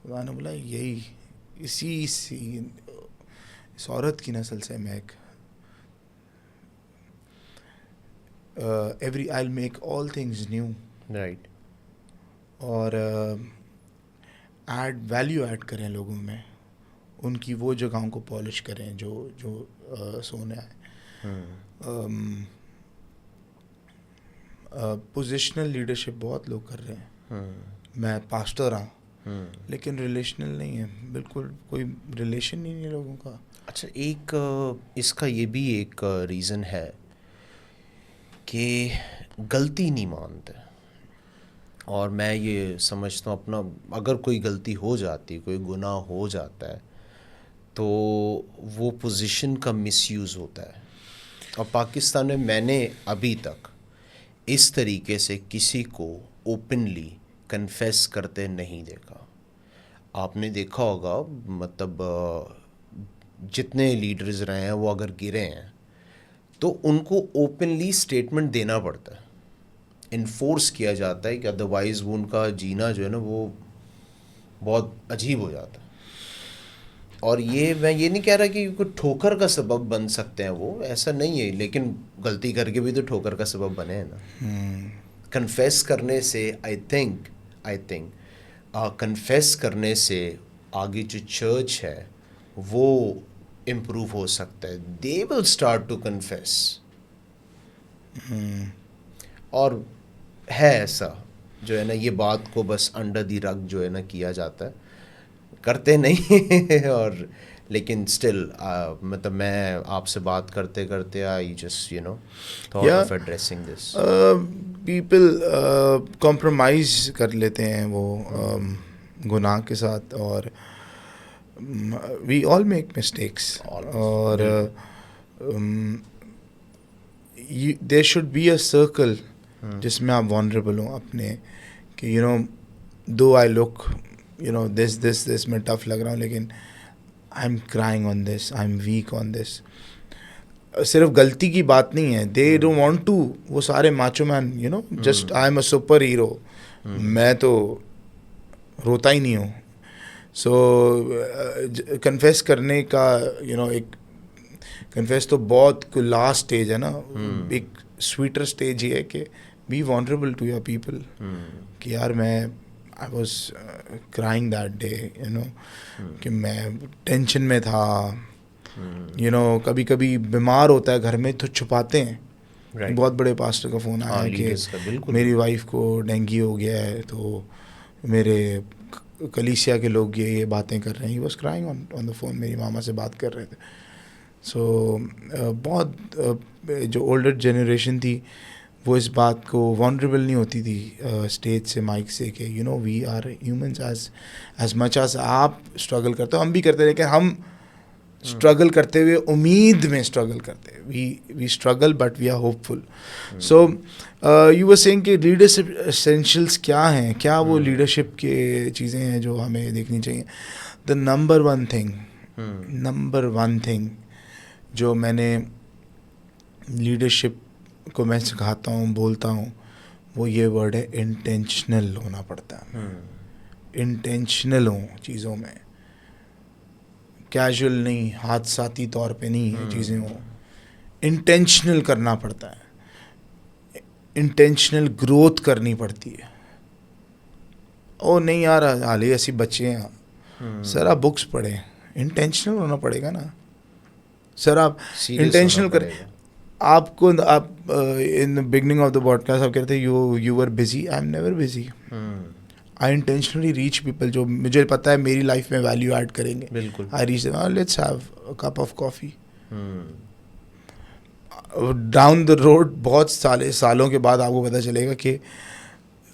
खुदा ने बोला इस औरत की नस्ल से मैं एक I will make all things new, right, और वैल्यू ऐड करें लोगों में, उनकी वो जगहों को पॉलिश करें जो सोने आए. पोजिशनल लीडरशिप बहुत लोग कर रहे हैं. मैं पास्टर हाँ, लेकिन रिलेशनल नहीं है, बिल्कुल कोई रिलेशन ही नहीं है लोगों का. अच्छा, एक इसका ये भी एक रीज़न है कि गलती नहीं मानते. और मैं ये समझता हूँ अपना, अगर कोई गलती हो जाती, कोई गुनाह हो जाता है, तो वो पोजीशन का मिसयूज़ होता है. और पाकिस्तान में मैंने अभी तक इस तरीके से किसी को ओपनली कन्फेस करते नहीं देखा. आपने देखा होगा, मतलब जितने लीडर्स रहे हैं वो अगर गिरे हैं तो उनको ओपनली स्टेटमेंट देना पड़ता है, इन्फोर्स किया जाता है, कि अदरवाइज़ वो उनका जीना जो है ना वो बहुत अजीब हो जाता है. और ये मैं ये नहीं कह रहा कि कोई ठोकर का सबब बन सकते हैं, वो ऐसा नहीं है, लेकिन गलती करके भी तो ठोकर का सबब बने हैं ना. कन्फेस करने से आई थिंक कन्फेस करने से आगे जो चर्च है वो इम्प्रूव हो सकता है. They will start to confess. और है ऐसा जो है ना, ये बात को बस अंडर दी रग जो है ना किया जाता है, करते नहीं और लेकिन स्टिल मतलब मैं आपसे बात करते करते I just thought of addressing this. People compromise कर लेते हैं वो गुनाह के साथ, और वी ऑल मेक मिस्टेक्स, और there should be a circle जिसमें आप वॉनरेबल हो अपने, कि दो आई लुक दिस में टफ लग रहा हूँ, लेकिन I am crying on this, I am weak on this. सिर्फ गलती की बात नहीं है, दे डोंट वांट टू, वो सारे macho man just I am a super hero, मैं तो रोता ही नहीं हूँ. सो कन्फेस करने का एक कन्फेस तो बहुत लास्ट स्टेज है ना. एक स्वीटर स्टेज ही है कि B venerable to your people, कि यार मैं I was crying that day, कि मैं टेंशन में था. कभी कभी बीमार होता है घर में तो छुपाते हैं. Right. बहुत बड़े पास्टर का फ़ोन आया कि मेरी वाइफ को डेंगू हो गया है, तो मेरे कलीसिया के लोग ये बातें कर रहे हैं. He was crying on the phone, मेरी मामा से बात कर रहे थे. सो बहुत जो ओल्डर जनरेशन थी वो इस बात को वॉनरेबल नहीं होती थी स्टेज से, माइक से, कि we are humans as much as आप स्ट्रगल करते हो, हम भी करते हैं, लेकिन हम स्ट्रगल करते हुए उम्मीद में स्ट्रगल करते हैं. We struggle but we are hopeful. So you were saying कि लीडरशिप एसेंशियल्स क्या हैं, क्या वो लीडरशिप के चीज़ें हैं जो हमें देखनी चाहिए. द नंबर वन थिंग जो मैंने लीडरशिप को मैं सिखाता हूँ, बोलता हूँ, वो ये वर्ड है, इंटेंशनल होना पड़ता है. इंटेंशनल हो चीज़ों में, कैजुअल नहीं, हादसाती तौर पे नहीं है चीज़ें हो. इंटेंशनल करना पड़ता है, इंटेंशनल ग्रोथ करनी पड़ती है. ओ नहीं यार, हाल ही ऐसी बच्चे हैं, सर आप बुक्स पढ़ें, इंटेंशनल होना पड़ेगा ना सर. आप इंटेंशनल करें. आपको आप in the beginning of the podcast आप कहते you were busy. I am never busy. I intentionally reach people जो मुझे पता है मेरी लाइफ में वैल्यू ऐड करेंगे. बिल्कुल. I reach them, let's have a cup of coffee. Down the road बहुत सालों के बाद आपको पता चलेगा कि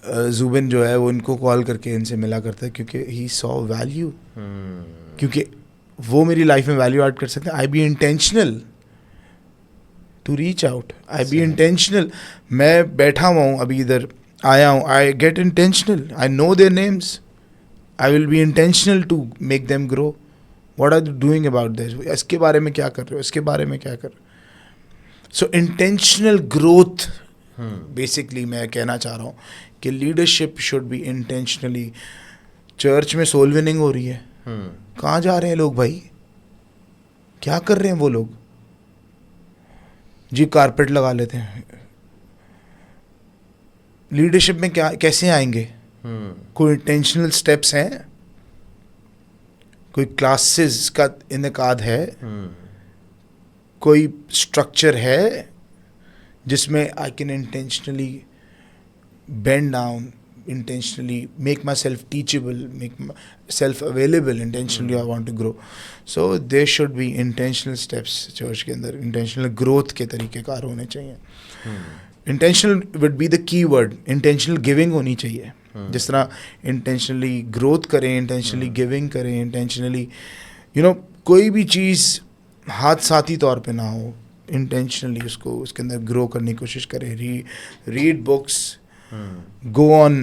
जुबिन जो है वो इनको कॉल करके इनसे मिला करता है, क्योंकि ही सॉ वैल्यू, क्योंकि वो मेरी लाइफ में वैल्यू ऐड कर सकते हैं. I be intentional to reach out, I be intentional. मैं बैठा हुआ हूँ अभी इधर आया हूँ, I get intentional, I know their names, I will be intentional to make them grow. What are you doing about this, इसके बारे में क्या कर रहे हो, इसके बारे में क्या कर रहे हो. सो इंटेंशनल ग्रोथ बेसिकली मैं कहना चाह रहा हूँ कि leadership should be intentionally. Church में सोल विनिंग हो रही है, कहाँ जा रहे हैं लोग भाई, क्या कर रहे हैं वो लोग जी? कारपेट लगा लेते हैं। लीडरशिप में क्या कैसे आएंगे? कोई इंटेंशनल स्टेप्स हैं, कोई क्लासेस का इनेकाद है, कोई स्ट्रक्चर है जिसमें I can intentionally bend down, intentionally make myself teachable, make myself available, intentionally I want to grow. So there should be intentional steps church के अंदर, intentional growth के तरीक़ेकार होने चाहिए. Intentional would be the key word. Intentional giving होनी चाहिए. जिस तरह intentionally growth करें, intentionally giving करें, intentionally कोई भी चीज़ हाथ साथी तौर पे ना हो, intentionally उसको उसके अंदर grow करने की कोशिश करें. Read books, go on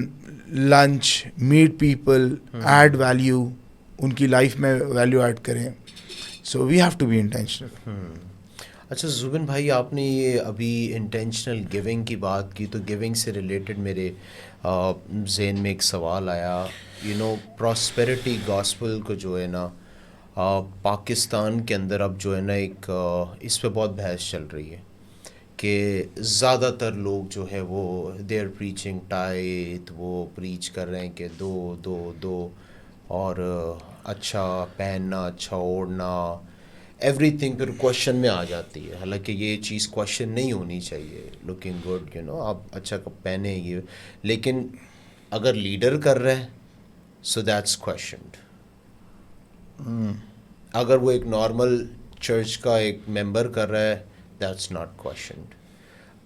lunch, meet people, add value, उनकी लाइफ में वैल्यू ऐड करें. So we have to be intentional. अच्छा जुबिन भाई, आपने ये अभी इंटेंशनल गिविंग की बात की, तो गिविंग से रिलेटेड मेरे ज़हन में एक सवाल आया. प्रॉस्पेरिटी गॉस्पेल को जो है ना पाकिस्तान के अंदर अब जो है ना एक इस पे बहुत बहस चल रही है कि ज़्यादातर लोग जो है वो दे आर प्रीचिंग टाइट, वो प्रीच कर रहे हैं कि दो और अच्छा पहनना, अच्छा ओढ़ना, एवरीथिंग फिर क्वेश्चन में आ जाती है. हालांकि ये चीज़ क्वेश्चन नहीं होनी चाहिए. लुकिंग गुड आप अच्छा पहने ये, लेकिन अगर लीडर कर रहे हैं सो दैट्स क्वेश्चनड. अगर वो एक नॉर्मल चर्च का एक मेंबर कर रहा है, that's not questioned.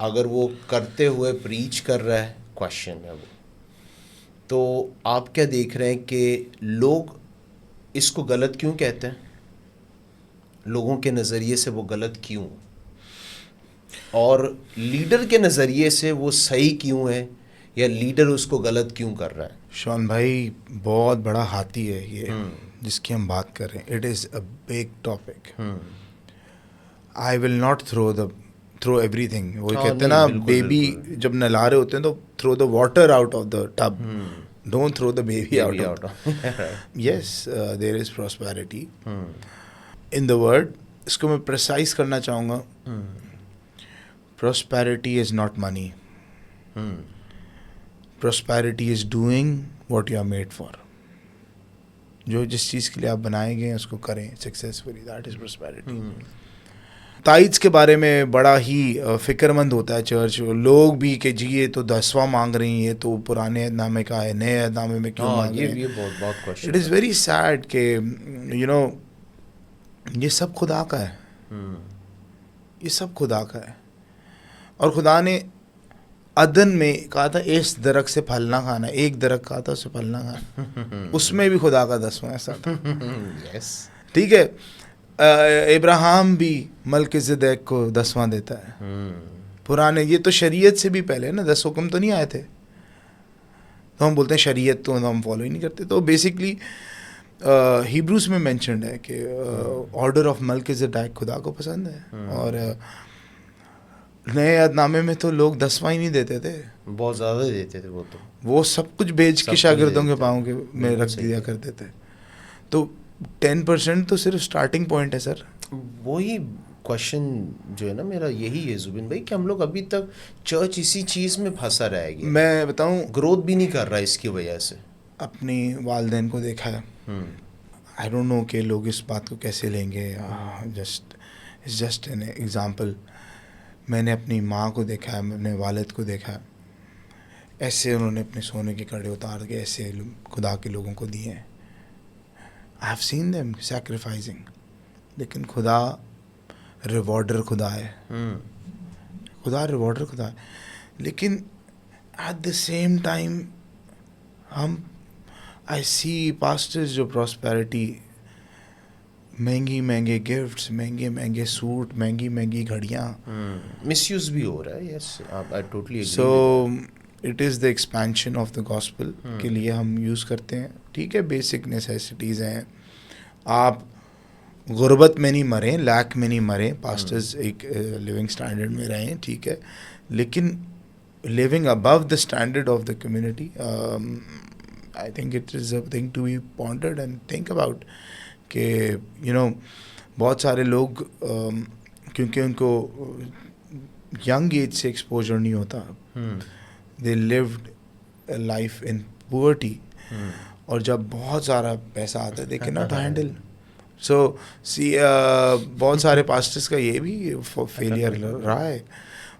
अगर वो करते हुए प्रीच कर रहा है, क्वेश्चन है वो. तो आप क्या देख रहे हैं कि लोग इसको गलत क्यों कहते हैं? लोगों के नज़रिए से वो गलत क्यों, और लीडर के नज़रिए से वो सही क्यों है, या लीडर उसको गलत क्यों कर रहा है? शॉन भाई, बहुत बड़ा हाथी है ये जिसकी हम बात कर रहे हैं. It is a big topic. I will not throw everything. वो कहते हैं ना, बेबी जब नला रहे होते हैं तो throw the water out of the tub. Don't throw the baby out of. Yes, there is prosperity in the word. इसको मैं precise करना चाहूँगा. Prosperity is not money. Prosperity is doing what you are made for. जो जिस चीज़ के लिए आप बनाए गए हैं उसको करें successfully. That is prosperity. ताइट्स के बारे में बड़ा ही फ़िक्रमंद होता है चर्च. लोग भी कि जी ये तो 10वां मांग रही हैं, ये तो पुराने अहदनामे का है, नए अहदनामे में क्यों मांग रहे हैं? ये बहुत question. It is very sad कि ये सब खुदा का है. ये सब खुदा का है. और खुदा ने अदन में कहा था इस दरख्त से फल ना खाना. एक दरख्त कहा था उससे फल ना खाना. उसमें भी खुदा का 10वां ऐसा था. ठीक है. इब्राहिम भी मल्किज़ेदेक को 10वां देता है. पुराने, ये तो शरीयत से भी पहले ना, 10 हुक्म तो नहीं आए थे. तो हम बोलते हैं शरीयत तो हम फॉलो ही नहीं करते. तो बेसिकली हिब्रूस में मेंशन्ड है कि ऑर्डर ऑफ मल्किज़ेदेक खुदा को पसंद है. और नए अहदनामे में तो लोग 10वां ही नहीं देते थे, बहुत ज़्यादा देते थे. वो सब कुछ भेज के शागिर्दों के पाँव के में रख दिया करते थे. तो 10% तो सिर्फ स्टार्टिंग पॉइंट है सर. वही क्वेश्चन जो है ना मेरा यही है जुबिन भाई, कि हम लोग अभी तक चर्च इसी चीज़ में फंसा रह गया. मैं बताऊं, ग्रोथ भी नहीं कर रहा इसकी वजह से. अपनी वालदेन को देखा है. आई डोंट नो कि लोग इस बात को कैसे लेंगे. Just an example. मैंने अपनी माँ को देखा है, अपने वालिद को देखा है. ऐसे उन्होंने अपने सोने के कड़े उतार के ऐसे खुदा के लोगों को दिए हैं. I have seen them sacrificing. लेकिन खुदा रिवॉर्डर खुदा है. खुदा रिवॉर्डर खुदा है. लेकिन एट द सेम टाइम हम आई सी पास्टर्स जो प्रॉस्पेरिटी, महंगे गिफ्ट्स, महंगे सूट, महंगी घड़ियाँ, मिसयूज भी हो रहा है. Yes, I totally agree. So it is the expansion of the gospel के लिए हम यूज़ करते हैं. ठीक है, बेसिक नेसेसिटीज़ हैं. आप गुर्बत में नहीं मरें, लैक में नहीं मरें. पास्टर्स एक लिविंग स्टैंडर्ड में रहें, ठीक है, लेकिन living above the standard of the community. I think it is a thing to be pondered and think about कि बहुत सारे लोग क्योंकि उनको यंग एज से एक्सपोजर नहीं होता, they lived life in poverty, और जब बहुत सारा पैसा आता है दे कैन नॉट हैंडल. सो सी बहुत सारे पास्टर्स का ये भी फेलियर रहा है.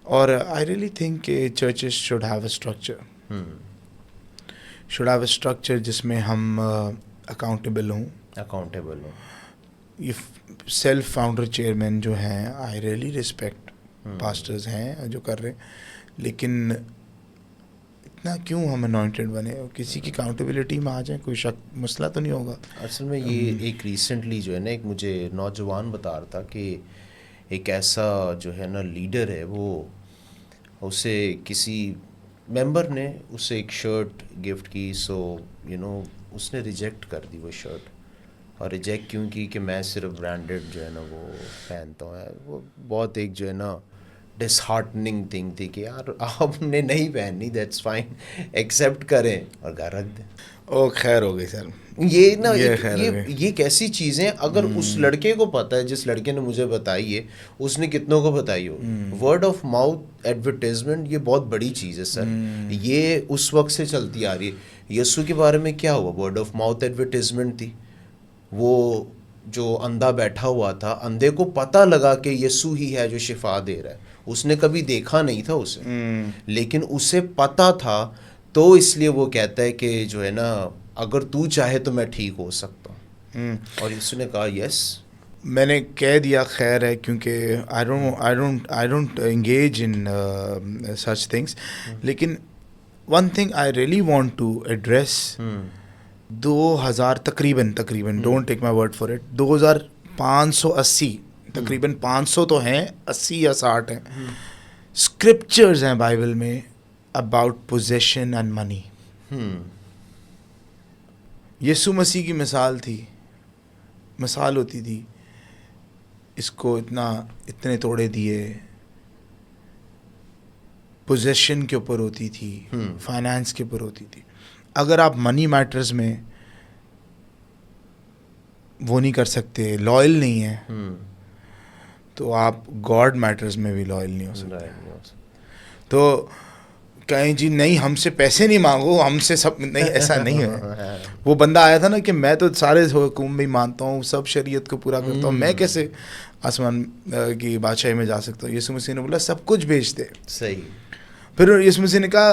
और आई रियली थिंक कि churches should have a structure, should have a structure जिसमें हम अकाउंटेबल हों. ये सेल्फ फाउंडर चेयरमैन जो हैं, आई रियली रिस्पेक्ट पास्टर्स हैं जो कर रहे हैं, लेकिन इतना क्यों हम अनॉइंटेड बने, किसी की अकाउंटेबिलिटी में आ जाए, कोई शक मसला तो नहीं होगा. असल में ये एक रिसेंटली जो है ना, एक मुझे नौजवान बता रहा था कि एक ऐसा जो है ना लीडर है, वो उसे किसी मेंबर ने उसे एक शर्ट गिफ्ट की, सो उसने रिजेक्ट कर दी वो शर्ट. और रिजेक्ट क्यों की कि मैं सिर्फ ब्रांडेड जो है ना वो पहनता हूँ. वो बहुत एक जो है ना डिसहार्टनिंग थिंग थी कि यार आपने नहीं पहननी, दैट्स फाइन, एक्सेप्ट करें और घर रख दें. ओ खैर हो गई सर. ये ना ये कैसी चीज़ें, अगर उस लड़के को पता है, जिस लड़के ने मुझे बताई है, उसने कितनों को बताई हो. वर्ड ऑफ माउथ एडवर्टाइजमेंट ये बहुत बड़ी चीज़ है सर. ये उस वक्त से चलती आ रही है. यीशु के बारे में क्या हुआ? वर्ड ऑफ माउथ एडवर्टाइजमेंट थी. वो जो अंधा बैठा हुआ था, अंधे को पता लगा कि यीशु ही है जो शिफा दे रहा है. उसने कभी देखा नहीं था उसे, लेकिन उसे पता था, तो इसलिए वो कहता है कि जो है ना, अगर तू चाहे तो मैं ठीक हो सकता हूँ. और यीशु ने कहा यस. मैंने कह दिया खैर है, क्योंकि I don't engage in such things. लेकिन one thing I really want to address, 2000 तकरीबन don't take my word for it, 2580 तकरीबन 500 तो हैं, 80 या 60 हैं स्क्रिप्चर्स हैं बाइबल में अबाउट पोजेशन एंड मनी. यीशु मसीह की मिसाल होती थी, इसको इतने तोड़े दिए, पोजेशन के ऊपर होती थी, फाइनेंस के ऊपर होती थी. अगर आप मनी मैटर्स में वो नहीं कर सकते, लॉयल नहीं है, तो आप गॉड मैटर्स में भी लॉयल नहीं हो सकते. तो कहीं जी नहीं हमसे पैसे नहीं मांगो, हमसे सब नहीं, ऐसा नहीं है. वो बंदा आया था ना कि मैं तो सारे हुकूम भी मानता हूँ, सब शरीयत को पूरा करता हूँ, मैं कैसे आसमान की बादशाही में जा सकता हूँ. यीशु मसीह ने बोला सब कुछ बेच दे. सही. फिर यीशु मसीह ने कहा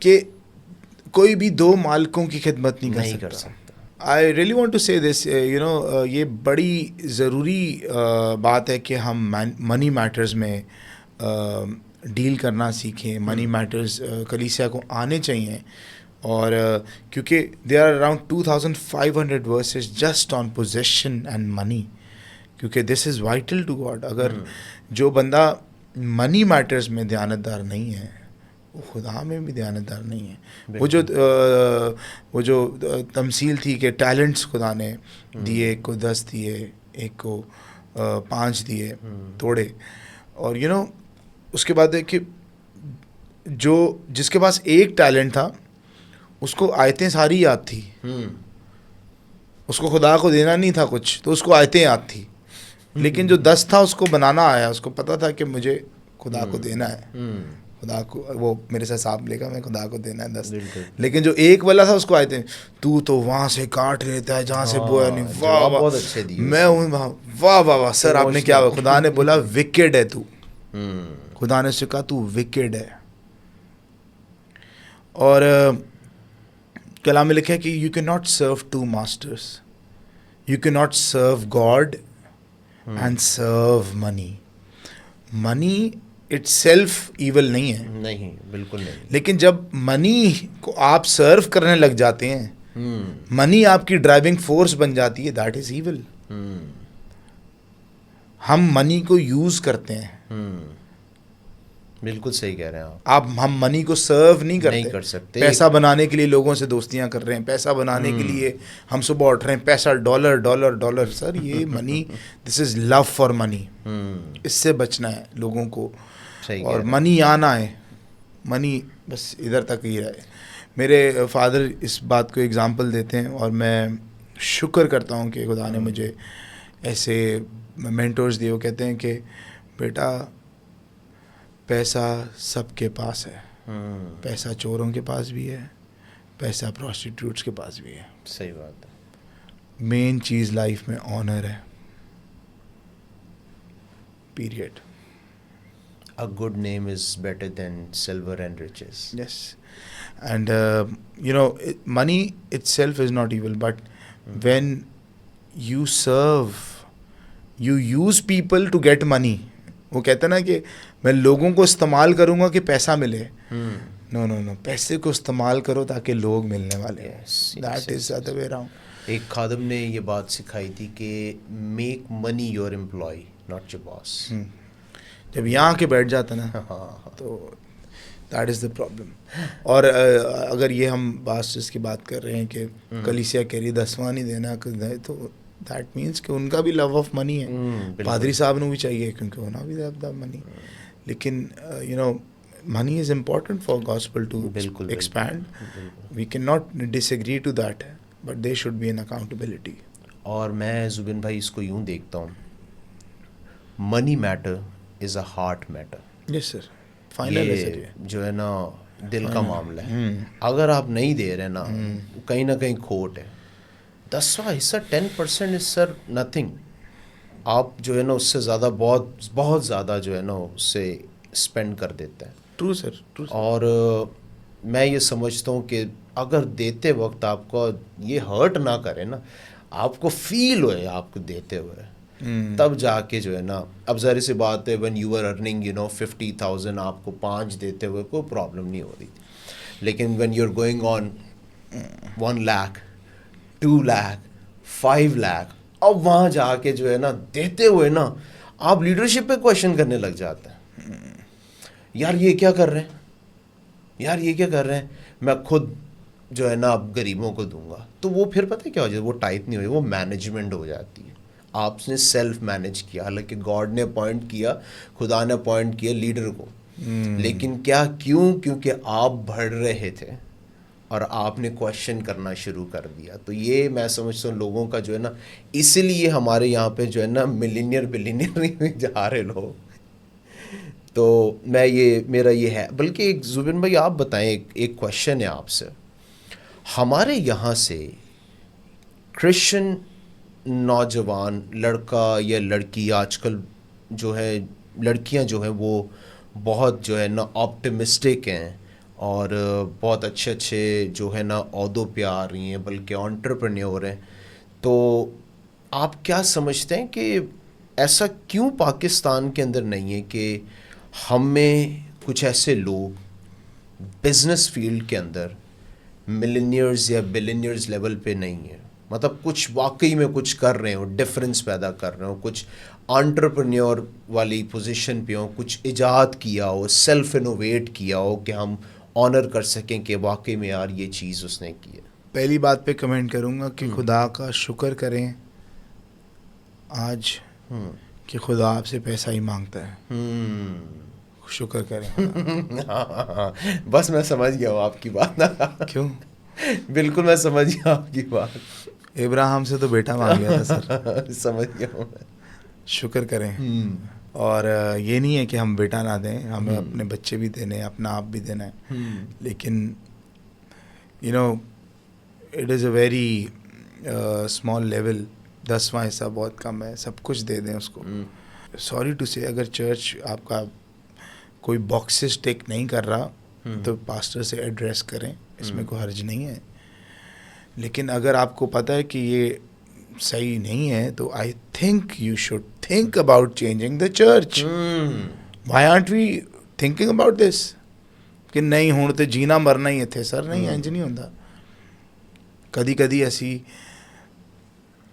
कि कोई भी दो मालिकों की खिदमत नहीं कर सकता. आई रियली वॉन्ट टू से दिस, ये बड़ी ज़रूरी बात है कि हम मनी मैटर्स में डील करना सीखें. मनी मैटर्स कलीसिया को आने चाहिए. और क्योंकि there are around 2500 versus just on possession and money, क्योंकि this is vital to God. अगर जो बंदा मनी मैटर्स में दयानतदार नहीं है, वो खुदा में भी दयानतदार नहीं है. वो जो तमसील थी कि टैलेंट्स खुदा ने दिए, एक को 10 दिए, एक को 5 दिए, तोड़े. और उसके बाद है कि जिसके पास एक टैलेंट था उसको आयतें सारी याद थी. उसको खुदा को देना नहीं था कुछ, तो उसको आयतें याद थी. लेकिन जो 10 था उसको बनाना आया, उसको पता था कि मुझे खुदा को देना है, खुदा को, वो मेरे से हिसाब लेगा, मैं खुदा को देना है 10. लेकिन जो एक वाला था उसको आयतें, तू तो वहाँ से काट लेता है जहाँ से बोया नहीं. वाह वाह, बहुत अच्छे दिए. मैं हूँ वहाँ, वाह वाह वाह सर, आपने क्या हुआ. खुदा ने बोला विकेड है तू. खुदा ने उससे कहा तू विकेड है. और कलाम में लिखा है कि you can not serve two masters, you can not serve God and serve money. Money itself evil नहीं है, नहीं, बिल्कुल नहीं. लेकिन जब मनी को आप सर्व करने लग जाते हैं, मनी आपकी ड्राइविंग फोर्स बन जाती है, दैट इज ईवल. हम मनी को यूज करते हैं. बिल्कुल सही कह रहे हैं आप. हम मनी को सर्व नहीं कर सकते. पैसा बनाने के लिए लोगों से दोस्तियां कर रहे हैं, पैसा बनाने के लिए हम सुबह उठ रहे हैं, पैसा डॉलर डॉलर डॉलर. सर ये money, this is love for money. इससे बचना है लोगों को. और मनी आना है, मनी बस इधर तक ही रहे. मेरे फादर इस बात को एग्जांपल देते हैं और मैं शुक्र करता हूँ कि खुदा ने मुझे ऐसे मेंटर्स दिए। वो कहते हैं कि बेटा पैसा सबके पास है, पैसा चोरों के पास भी है, पैसा प्रोस्टिट्यूट्स के पास भी है। सही बात है। मेन चीज़ लाइफ में ऑनर है, period. A good name is better than silver and riches. Yes, and money itself is not evil, but when you serve, you use people to get money. वो कहते हैं ना कि मैं लोगों को इस्तेमाल करूँगा कि पैसा मिले। नो, पैसे को इस्तेमाल करो ताकि लोग मिलने वाले हैं। That is the other way around. एक खादम ने ये बात सिखाई थी कि make money your employee, not your boss. जब यहाँ के बैठ जाता ना तो दैट इज़ द प्रॉब्लम। और अगर ये हम पास्टर्स की बात कर रहे हैं कि कलीसिया कह रही 10वां नहीं देना, तो दैट मीन्स कि उनका भी लव ऑफ मनी है। पादरी साहब ने भी चाहिए क्योंकि उन्हें भी द मनी। लेकिन money is important for gospel to expand. We can not disagree to that, but they should be an accountability. और मैं जुबिन भाई इसको यूँ देखता हूँ, money matter is a heart matter. Yes sir, final ये जो है ना दिल का मामला है। अगर आप नहीं दे रहे ना, कहीं ना कहीं खोट है। 10वां हिस्सा 10% इज सर नथिंग। आप जो है ना उससे ज़्यादा बहुत बहुत ज़्यादा जो है ना उससे स्पेंड कर देते हैं। True sir, true. और मैं ये समझता हूँ कि अगर देते वक्त आपको ये हर्ट ना करे ना, आपको फील होए आपको देते हुए, तब जाके जो है ना, अब ज़ाहिर सी बात है व्हेन यू आर अर्निंग 50,000 आपको 5 देते हुए कोई प्रॉब्लम नहीं हो रही थी। लेकिन when you are going on 1 lakh 2 lakh 5 lakh, अब वहाँ जाके जो है ना देते हुए ना आप लीडरशिप पे क्वेश्चन करने लग जाते हैं। यार ये क्या कर रहे हैं, यार ये क्या कर रहे हैं, मैं खुद जो है ना अब गरीबों को दूंगा। तो वो फिर पता है क्या हो जाए, वो टाइट नहीं हो, वो मैनेजमेंट हो जाती है। आपने सेल्फ मैनेज किया, हालांकि गॉड ने अपॉइंट किया, खुदा ने अपॉइंट किया लीडर को, लेकिन क्या क्यों? क्योंकि आप बढ़ रहे थे और आपने क्वेश्चन करना शुरू कर दिया। तो ये मैं समझता हूँ लोगों का जो है ना, इसीलिए हमारे यहाँ पे जो है ना मिलीनियर बिलीनियर नहीं जा रहे लोग। तो मैं ये मेरा ये है। बल्कि एक जुबिन भाई आप बताएं, एक क्वेश्चन है आपसे। हमारे यहाँ से क्रिश्चियन नौजवान लड़का या लड़की आजकल जो है, लड़कियां जो हैं वो बहुत जो है ना ऑप्टिमिस्टिक हैं और बहुत अच्छे अच्छे जो है ना ओहदों पे आ रही हैं, बल्कि एंटरप्रेन्योर हैं। तो आप क्या समझते हैं कि ऐसा क्यों पाकिस्तान के अंदर नहीं है कि हम में कुछ ऐसे लोग बिजनेस फील्ड के अंदर मिलीनियर्स या बिलीनियर्स लेवल पे नहीं है, मतलब कुछ वाकई में कुछ कर रहे हो, डिफरेंस पैदा कर रहे हो, कुछ एंटरप्रेन्योर वाली पोजीशन पे हो, कुछ इजाद किया हो, सेल्फ इनोवेट किया हो कि हम ऑनर कर सकें कि वाकई में यार ये चीज़ उसने की है। पहली बात पे कमेंट करूँगा कि खुदा का शुक्र करें आज कि खुदा आपसे पैसा ही मांगता है। शुक्र करें। हाँ, बस मैं समझ गया हूँ आपकी बात ना। क्यों? बिल्कुल मैं समझ गया आपकी बात। इब्राहिम से तो बेटा मांग गया था सर। समझ गया हूँ मैं। शुक्र करें। और ये नहीं है कि हम बेटा ना दें, हमें अपने बच्चे भी देने हैं, अपना आप भी देना है। लेकिन it is a very small level. 10वां हिस्सा बहुत कम है, सब कुछ दे दें उसको। सॉरी टू से, अगर चर्च आपका कोई बॉक्सेस टिक नहीं कर रहा तो पास्टर से एड्रेस करें, इसमें कोई हर्ज नहीं है। लेकिन अगर आपको पता है कि ये सही नहीं है तो I think you should think about changing the church. Why aren't we thinking about this कि नहीं हुण ते जीना मरना ही इत्थे? सर नहीं, इंज नहीं होंदा। कदी कदी ऐसी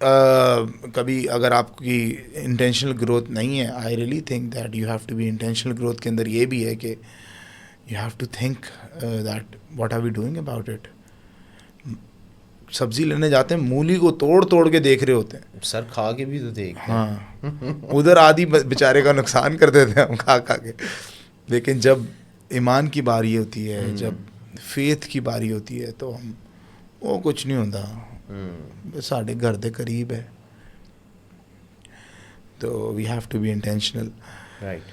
कभी अगर आपकी इंटेंशनल ग्रोथ नहीं है, I really think that you have to be intentional growth के अंदर ये भी है कि you have to think that what are we doing about it. सब्जी लेने जाते हैं, मूली को तोड़ तोड़ के देख रहे होते हैं। सर खा के भी तो देख। हाँ, उधर आदि बेचारे का नुकसान कर देते हैं हम खा खा के। लेकिन जब ईमान की बारी होती है, जब फेथ की बारी होती है तो हम वो कुछ नहीं होता, साढ़े घर दे करीब है, तो we have to be intentional. Right.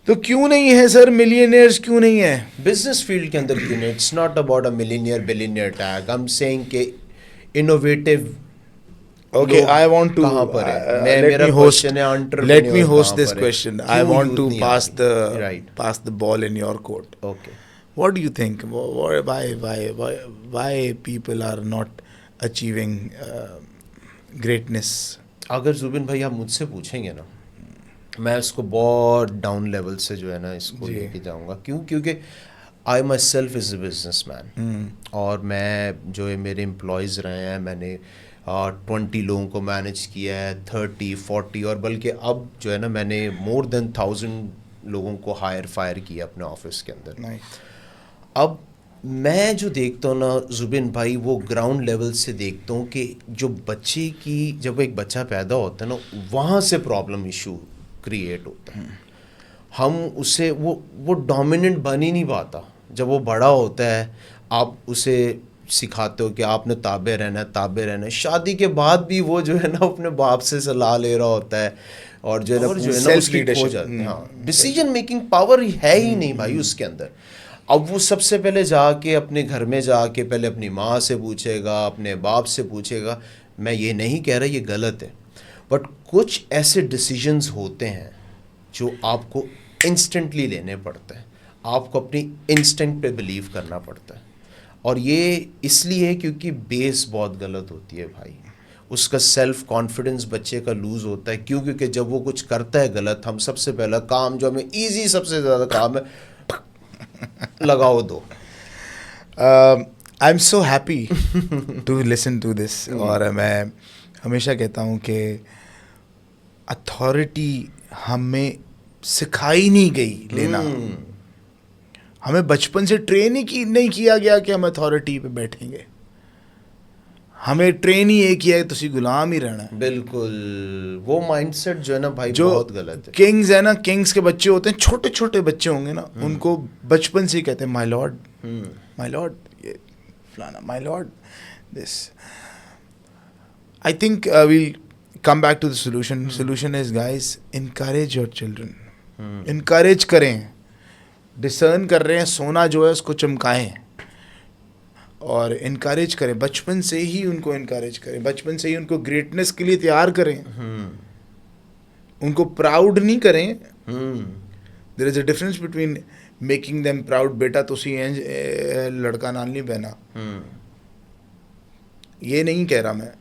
तो क्यों नहीं है सर मिलियनियर्स, क्यों नहीं है बिजनेस फील्ड के अंदर क्यों नहीं? It's not about a millionaire billionaire tag, I am saying कि innovative Okay, I want to कहाँ पर है? मैं let मेरा me host क्वेश्चन है let एंटरप्रेन्योर me host कहाँ this पर है? question. I क्यों want यूथ to नहीं pass आती? the right. pass the ball in your court. Okay. What do you think? Why people are not achieving greatness? अगर जुबिन भाई आप मुझसे पूछेंगे ना, मैं इसको बहुत डाउन लेवल से जो है ना इसको जी। लेके जाऊंगा। क्यों? क्योंकि I myself is a businessman, और मैं जो है मेरे एम्प्लॉयज़ रहे हैं, मैंने 20 लोगों को मैनेज किया है, 30-40, और बल्कि अब जो है ना मैंने मोर देन 1000 लोगों को हायर फायर किया अपने ऑफिस के अंदर। Nice. अब मैं जो देखता हूँ ना जुबिन भाई, वो ग्राउंड लेवल से देखता हूँ कि जो बच्चे की, जब एक बच्चा पैदा होता है ना, वहाँ से प्रॉब्लम इशू क्रिएट होता है। हम उसे वो डोमिनेंट बन ही नहीं पाता। जब वो बड़ा होता है, आप उसे सिखाते हो कि आपने ताबे रहना है, ताबे रहना है। शादी के बाद भी वो जो है ना अपने बाप से सलाह ले रहा होता है, और जो है ना self उसकी खो leadership. जाती है। हाँ, डिसीजन मेकिंग पावर है ही नहीं भाई उसके अंदर। अब वो सबसे पहले जाके अपने घर में जाके पहले अपनी माँ से पूछेगा, अपने बाप से पूछेगा। मैं ये नहीं कह रहा ये गलत है, बट कुछ ऐसे डिसीजंस होते हैं जो आपको इंस्टेंटली लेने पड़ते हैं। आपको अपनी इंस्टिंक्ट पे बिलीव करना पड़ता है, और ये इसलिए है क्योंकि बेस बहुत गलत होती है भाई। उसका सेल्फ कॉन्फिडेंस बच्चे का लूज़ होता है। क्यों? क्योंकि जब वो कुछ करता है गलत, हम सबसे पहला काम जो हमें ईजी सबसे ज़्यादा काम है, लगाओ दो। I'm so happy to listen to this. और मैं हमेशा कहता हूँ कि अथॉरिटी हमें सिखाई नहीं गई लेना। हमें बचपन से ट्रेन ही नहीं किया गया कि हम अथॉरिटी पे बैठेंगे। हमें ट्रेन ही ये किया है तुसी गुलाम ही रहना है। बिल्कुल, वो माइंडसेट जो है ना भाई जो बहुत गलत है। किंग्स है ना, किंग्स के बच्चे होते हैं, छोटे छोटे बच्चे होंगे ना, उनको बचपन से ही कहते हैं माय लॉर्ड, ये फलाना, my lord this. I think we'll come back to the solution. Solution is guys, encourage your children. Encourage करें, डिसर्न कर रहे हैं, सोना जो है उसको चमकाएं और इनकरेज करें। बचपन से ही उनको इनकरेज करें, बचपन से ही उनको ग्रेटनेस के लिए तैयार करें। उनको प्राउड नहीं करें। There is a difference between making them proud. बेटा तुसी लड़का नाल नहीं बहना, ये नहीं कह रहा मैं,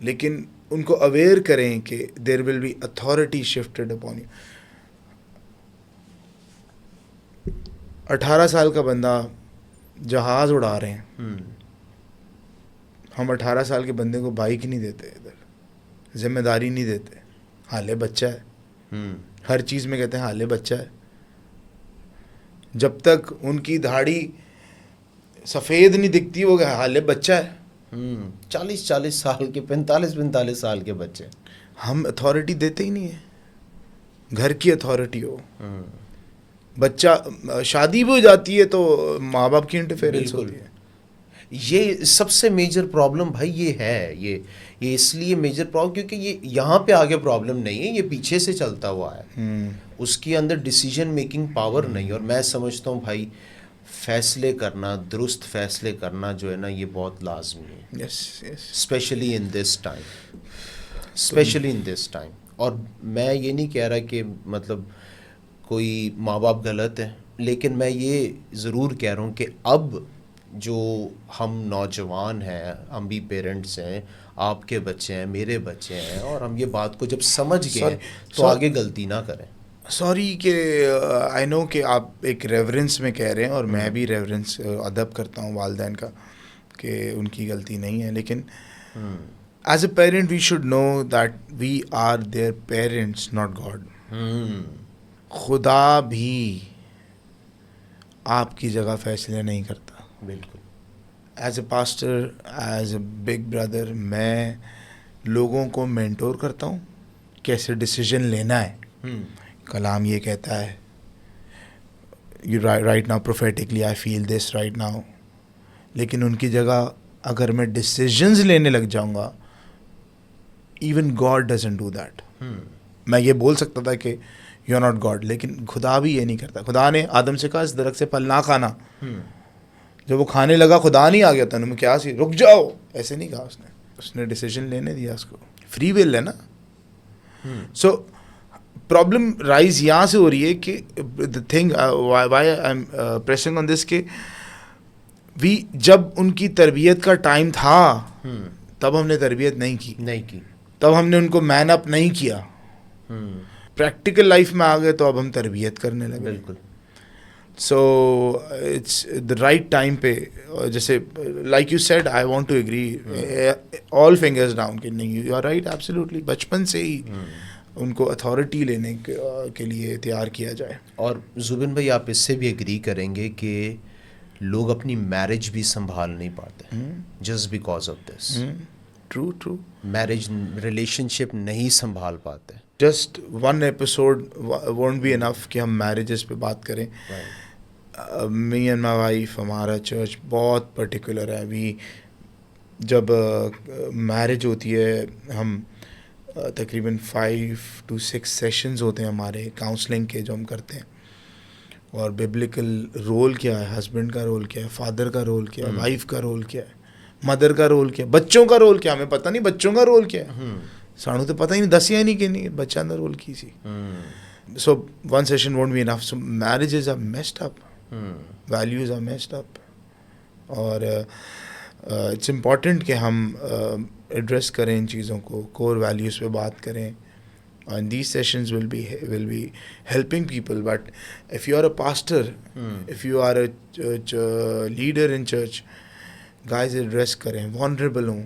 लेकिन उनको अवेयर करें कि there will be authority shifted upon you. 18 साल का बंदा जहाज उड़ा रहे हैं, हम 18 साल के बंदे को बाइक नहीं देते, इधर जिम्मेदारी नहीं देते। हाले बच्चा है, हर चीज़ में कहते हैं हाले बच्चा है। जब तक उनकी दाढ़ी सफ़ेद नहीं दिखती वो हाले बच्चा है। 40-40 साल के, 45-45 साल के बच्चे। हम अथॉरिटी देते ही नहीं है। घर की अथॉरिटी हो, बच्चा शादी भी हो जाती है तो माँ बाप की इंटरफेरेंस होती है। ये सबसे मेजर प्रॉब्लम भाई ये है। ये इसलिए मेजर प्रॉब्लम क्योंकि ये यहाँ पे आगे प्रॉब्लम नहीं है, ये पीछे से चलता हुआ है। उसके अंदर डिसीजन मेकिंग पावर नहीं। और मैं समझता हूँ भाई फैसले करना, दुरुस्त फैसले करना जो है ना ये बहुत लाजमी है, स्पेशली इन दिस टाइम। और मैं ये नहीं कह रहा कि मतलब कोई माँ बाप गलत है, लेकिन मैं ये ज़रूर कह रहा हूँ कि अब जो हम नौजवान हैं, हम भी पेरेंट्स हैं, आपके बच्चे हैं, मेरे बच्चे हैं, और हम ये बात को जब समझ गए हैं तो आगे गलती ना करें। सॉरी कि आई नो कि आप एक रेवरेंस में कह रहे हैं, और मैं भी रेवरेंस अदब करता हूँ वालिदैन का कि उनकी गलती नहीं है, लेकिन as a parent we should know that we are their parents, not God. खुदा भी आपकी जगह फैसले नहीं करता। बिल्कुल। As a pastor, as a big brother, मैं लोगों को मेंटोर करता हूँ कैसे डिसीजन लेना है। कलाम ये कहता है, you right now prophetically I feel this right now, लेकिन उनकी जगह अगर मैं डिसीजंस लेने लग जाऊंगा, even God doesn't do that. मैं ये बोल सकता था कि यू आर नॉट गॉड, लेकिन खुदा भी ये नहीं करता. खुदा ने आदम से कहा इस दरख्त से फल ना खाना. जब वो खाने लगा, खुदा नहीं आ गया था मैं क्या सी रुक जाओ, ऐसे नहीं कहा उसने डिसीजन लेने दिया उसको. फ्री विल है ना. सो प्रॉब्लम राइज यहाँ से हो रही है कि the thing why I am pressing on this के जब उनकी तरबियत का टाइम था तब हमने तरबियत नहीं की, तब हमने उनको मैन अप नहीं किया. प्रैक्टिकल लाइफ में आ गए तो अब हम तरबियत करने लगे. बिल्कुल. So it's the right time पे. जैसे like you said, I want to agree, all fingers down कि नहीं, यू आर राइट, एब्सोल्युटली. बचपन से ही उनको अथॉरिटी लेने के लिए तैयार किया जाए. और जुबिन भाई, आप इससे भी एग्री करेंगे कि लोग अपनी मैरिज भी संभाल नहीं पाते just because of this. True. Marriage relationship नहीं संभाल पाते. Just one episode won't be enough कि हम मैरिजेस पे बात करें. मी एंड माई वाइफ, हमारा चर्च बहुत पर्टिकुलर है. अभी जब मैरिज होती है, हम तकरीबन 5 to 6 सेशंस होते हैं हमारे काउंसलिंग के जो हम करते हैं. और बिब्लिकल रोल क्या है, हस्बैंड का रोल क्या है, फादर का रोल क्या है, वाइफ का रोल क्या है, मदर का रोल क्या है, बच्चों का रोल क्या है. हमें पता नहीं बच्चों का रोल क्या है. सानू तो पता ही नहीं, दसिया ही नहीं कि नहीं बच्चा का रोल की सी. So one session won't be enough. So marriages are messed up, values are messed up. और इट्स इम्पॉर्टेंट कि हम एड्रेस करें इन चीज़ों को, कोर वैल्यूज़ पे बात करें. And these sessions will be helping people. But if you are a pastor, if you are a leader in church, guys address करें, vulnerable हों,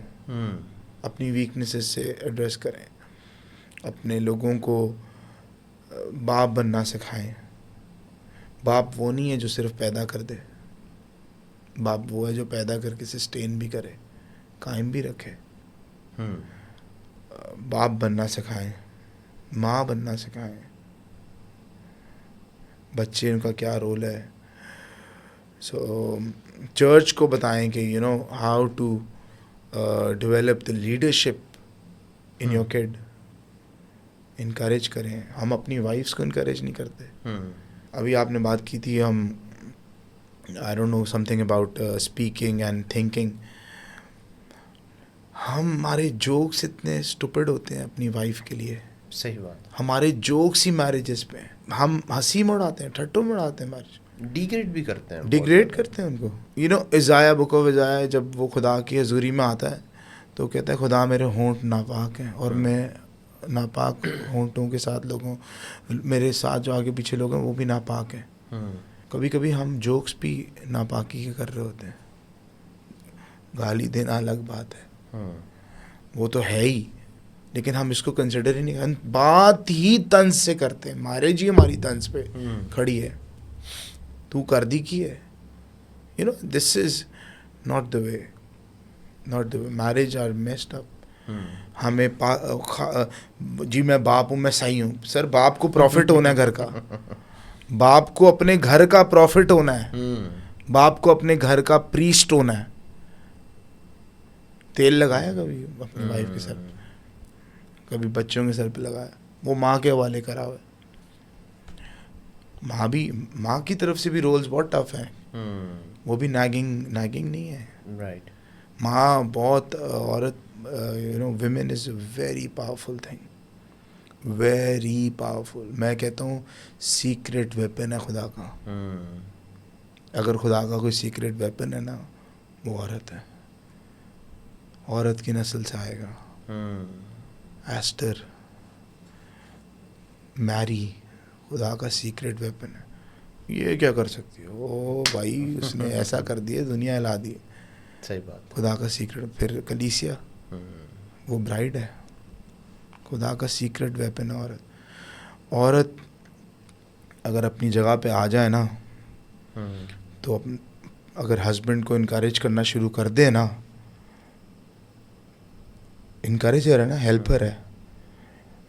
अपनी weaknesses से address करें, अपने लोगों को बाप बनना सिखाएं. बाप वो नहीं है जो सिर्फ पैदा कर दे, बाप वो है जो पैदा करके सस्टेन भी करे, कायम भी रखे. बाप बनना सिखाएं, माँ बनना सिखाएं, बच्चे उनका क्या रोल है. सो चर्च को बताएं कि you know how to develop the leadership in your kid. Encourage करें. हम अपनी वाइफ्स को इनकरेज नहीं करते. अभी आपने बात की थी, हम आई don't know something about speaking and thinking. हमारे जोक्स इतने स्टूपिड होते हैं अपनी वाइफ के लिए. सही बात. हमारे जोक्स ही मैरिजेस पे हम हंसी उड़ाते हैं, ठट्टू में उड़ाते हैं, मैरिज डिग्रेड भी करते हैं, डिग्रेड करते हैं उनको. यू नो इज़ाया, बुक ऑफ इज़ाया, जब वो खुदा की हजूरी में आता है तो कहता है खुदा मेरे होंठ नापाक हैं और मैं नापाक होंठों के साथ लोगों, मेरे साथ जो आगे पीछे लोग हैं वो भी नापाक हैं. कभी कभी हम जोक्स भी नापाकी के कर रहे होते हैं. गाली देना अलग बात है, वो तो है ही, लेकिन हम इसको कंसिडर ही नहीं, हम बात ही तंज से करते हैं. मैरिज ही हमारी तंज पे खड़ी है, तू कर दी की है. You know this is not the way, not the way. Marriage are messed up. हमें जी मैं बाप हूँ, मैं सही हूँ. सर बाप को प्रॉफिट होना है घर का, बाप को अपने घर का प्रॉफिट होना है, बाप को अपने घर का प्रीस्ट होना है. तेल लगाया कभी अपनी वाइफ के सर पे, कभी बच्चों के सर पे लगाया, वो माँ के हवाले करा हुआ है. माँ की तरफ से भी रोल्स बहुत टफ हैं. वो भी नैगिंग नहीं है. राइट. माँ बहुत औरत, you know women is a very powerful thing, very powerful. मैं कहता हूँ सीक्रेट वेपन है खुदा का. अगर खुदा का कोई सीक्रेट वेपन है ना, वो औरत है. औरत की नस्ल से आएगा. एस्टर, मैरी, खुदा का सीक्रेट वेपन है. ये क्या कर सकती है? ओ भाई उसने ऐसा कर दिया, दुनिया हिला दी. सही बात. खुदा का सीक्रेट. फिर कलीसिया, वो ब्राइड है. खुदा का सीक्रेट वेपन है औरत. औरत अगर अपनी जगह पे आ जाए ना, तो अगर हस्बैंड को इनकरेज करना शुरू कर दे ना, इनकरेजर है ना, हेल्पर है.